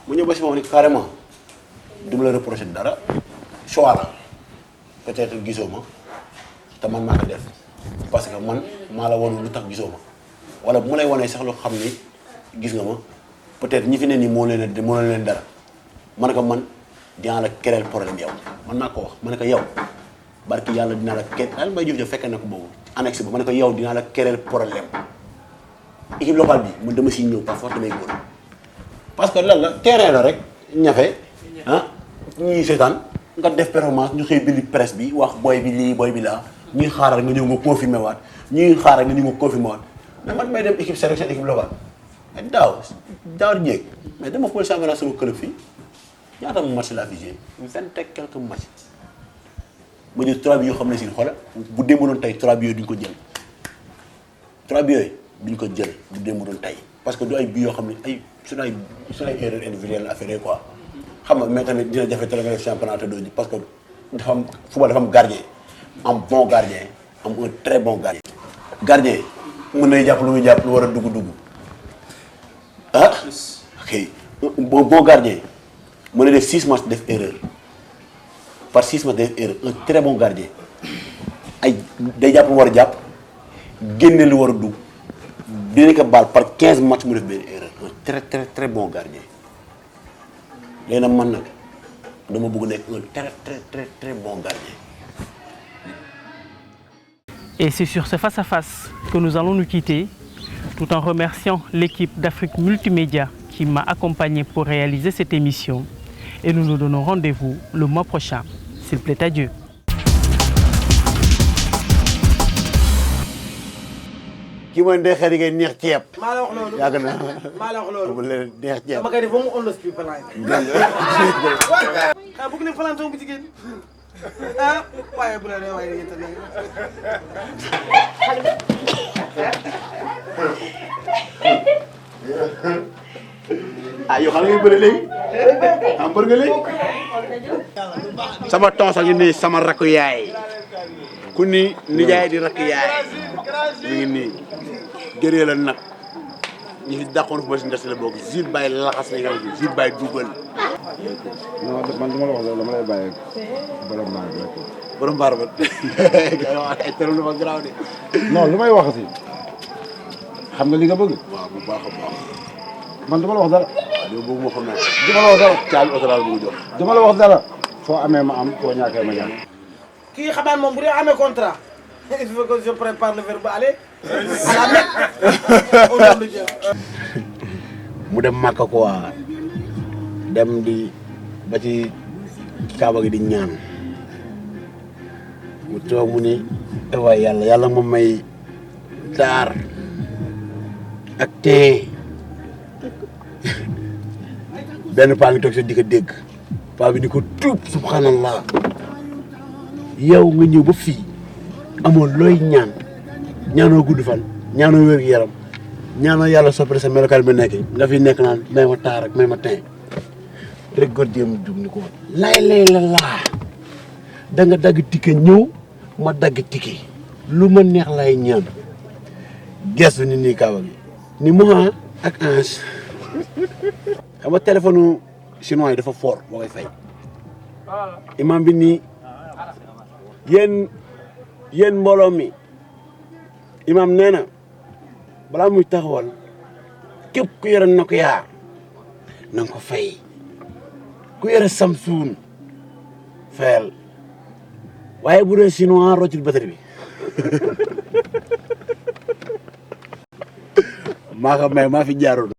mu ñëw ba si moom ni carrément du ma la reproché dara choix la peut-être gisoo ma te man maa ko def parce que man maa la woon lu tax gisoo ma wala bu ma lay wanee sax lu xam ni gis nga ma peut-être ñi fi ne nii moo leen dara ma ne ko man dinaa la créer problème yow man maa ko wax ma ne ko yow barki yàlla dinaa la créer daal may jëf fekkee na ko boobu annexe ba ma ne ko yow dinaa la créer problème équipe locale bi man dama siy ñëw par force damay góor parce que lan la terrain la rek ñafe ah ñuy seetaan nga def performance ñu xëy bindi presse bi wax booy bi lii booy bi laa ñuy xaaral nga ñëw nga confirmé waat ñuy xaaral nga ñëw nga confirmé waat mais man may dem équipe sélection équipe locale mais daaw jéeg mais dama xool championnat sama club fii ñaata match laa fi joué 20 et quelques matchs ma jël 3 bi yoo xam ne si xoolal bu démb doon tey 3 bi yooyu duñ ko jël 3 bi yooyu duñ ko jël bu démb doon tey parce que du ay bi yoo xam ne ay suñu ay erreur individuelle affaire quoi xam nga mais tamit dina jafe teel nga def championnat te doo ji parce que dafa am football dafa am gardien am bon gardien am un très bon gardien. gardien mën nay jàpp lu muy jàpp lu war a dugg ah ok bon gardien mën na def 6 matchs def erreur par 6 matchs def erreur un très bon gardien ay day jàpp lu war a jàpp génne lu war a dugg dina ko baal par 15 matchs mu def benn erreur un très très bon gardien léegi nag man nag dama bëgg nekk un très bon gardien. Et c'est sur ce face-à-face que nous allons nous quitter, tout en remerciant l'équipe d'Afrique Multimédia qui m'a accompagné pour réaliser cette émission. Et nous nous donnons rendez-vous le mois prochain, s'il plaît à Dieu. ki mooy ndey xarit ngay neex ceeb. maa la wax loolu yàgg na maa la wax loolu bu leen neex ceeb. dama koy def ba mu ondos bi plan yi. bëgg nañ falan sama bu jigéen ah waaye bu la dee waaye yéen tamit. ah yow xam nga bëri léegi ah bëri nga léegi. sama tons a ngi nii sama rakku yaay ku ni nijaay di rakku yaay mi ngi nii gëree la nag ñi fi dàqoon fu ma si ndes la bokk Jules Baye laxas nañ nga xam Jules Baye dugal. non man du ma la wax loolu dama lay bàyyi borom mbaar bi rek. borom mbaar ba ay tëral lu ma garaaw de. non lu may wax si xam nga li nga bëgg. waaw bu baax a baax. man du ma la wax dara. waaw yow boobu moo xam ne. du ma la wax dara. caabi oto laa bëgg jox. du ma la wax dara. foo amee ma am foo ñàkkee ma ñàkk. kii xamaan moom bu dee amee contrat il faut que je prépare le verbe aller à la Mecque. mu dem Màkka quoi dem di ba ci Kaaba gi di ñaan mu toog mu ni waaye yàlla moom may taar ak tee benn paa ngi toog sa di ko dégg paa bi ni ko tuub subhanallah yow nga ñëw ba fii amoo looy ñaan ñaanoo gudd fan ñaanoo wér yaram ñaanoo yàlla soppali sa melokaan bi nekk nga fi nekk naan may ma taar ak may ma teen rek góor jéem jug ni ko lay la laa da nga dagg tikke ñëw ma dagg tikke lu ma neex lay ñaan gestu ni nii Kaaba gi ni Moha ak Ange xam nga téléphone chinois yi dafa fort boo koy fay imam bi nii yéen mbooloo mi imam nee na balaa muy taxawal képp ku yore Nokia na nga ko fay ku yore Samsung fayal waaye bu dee chinois roccil batterie bi maa ko may maa fi jaaroon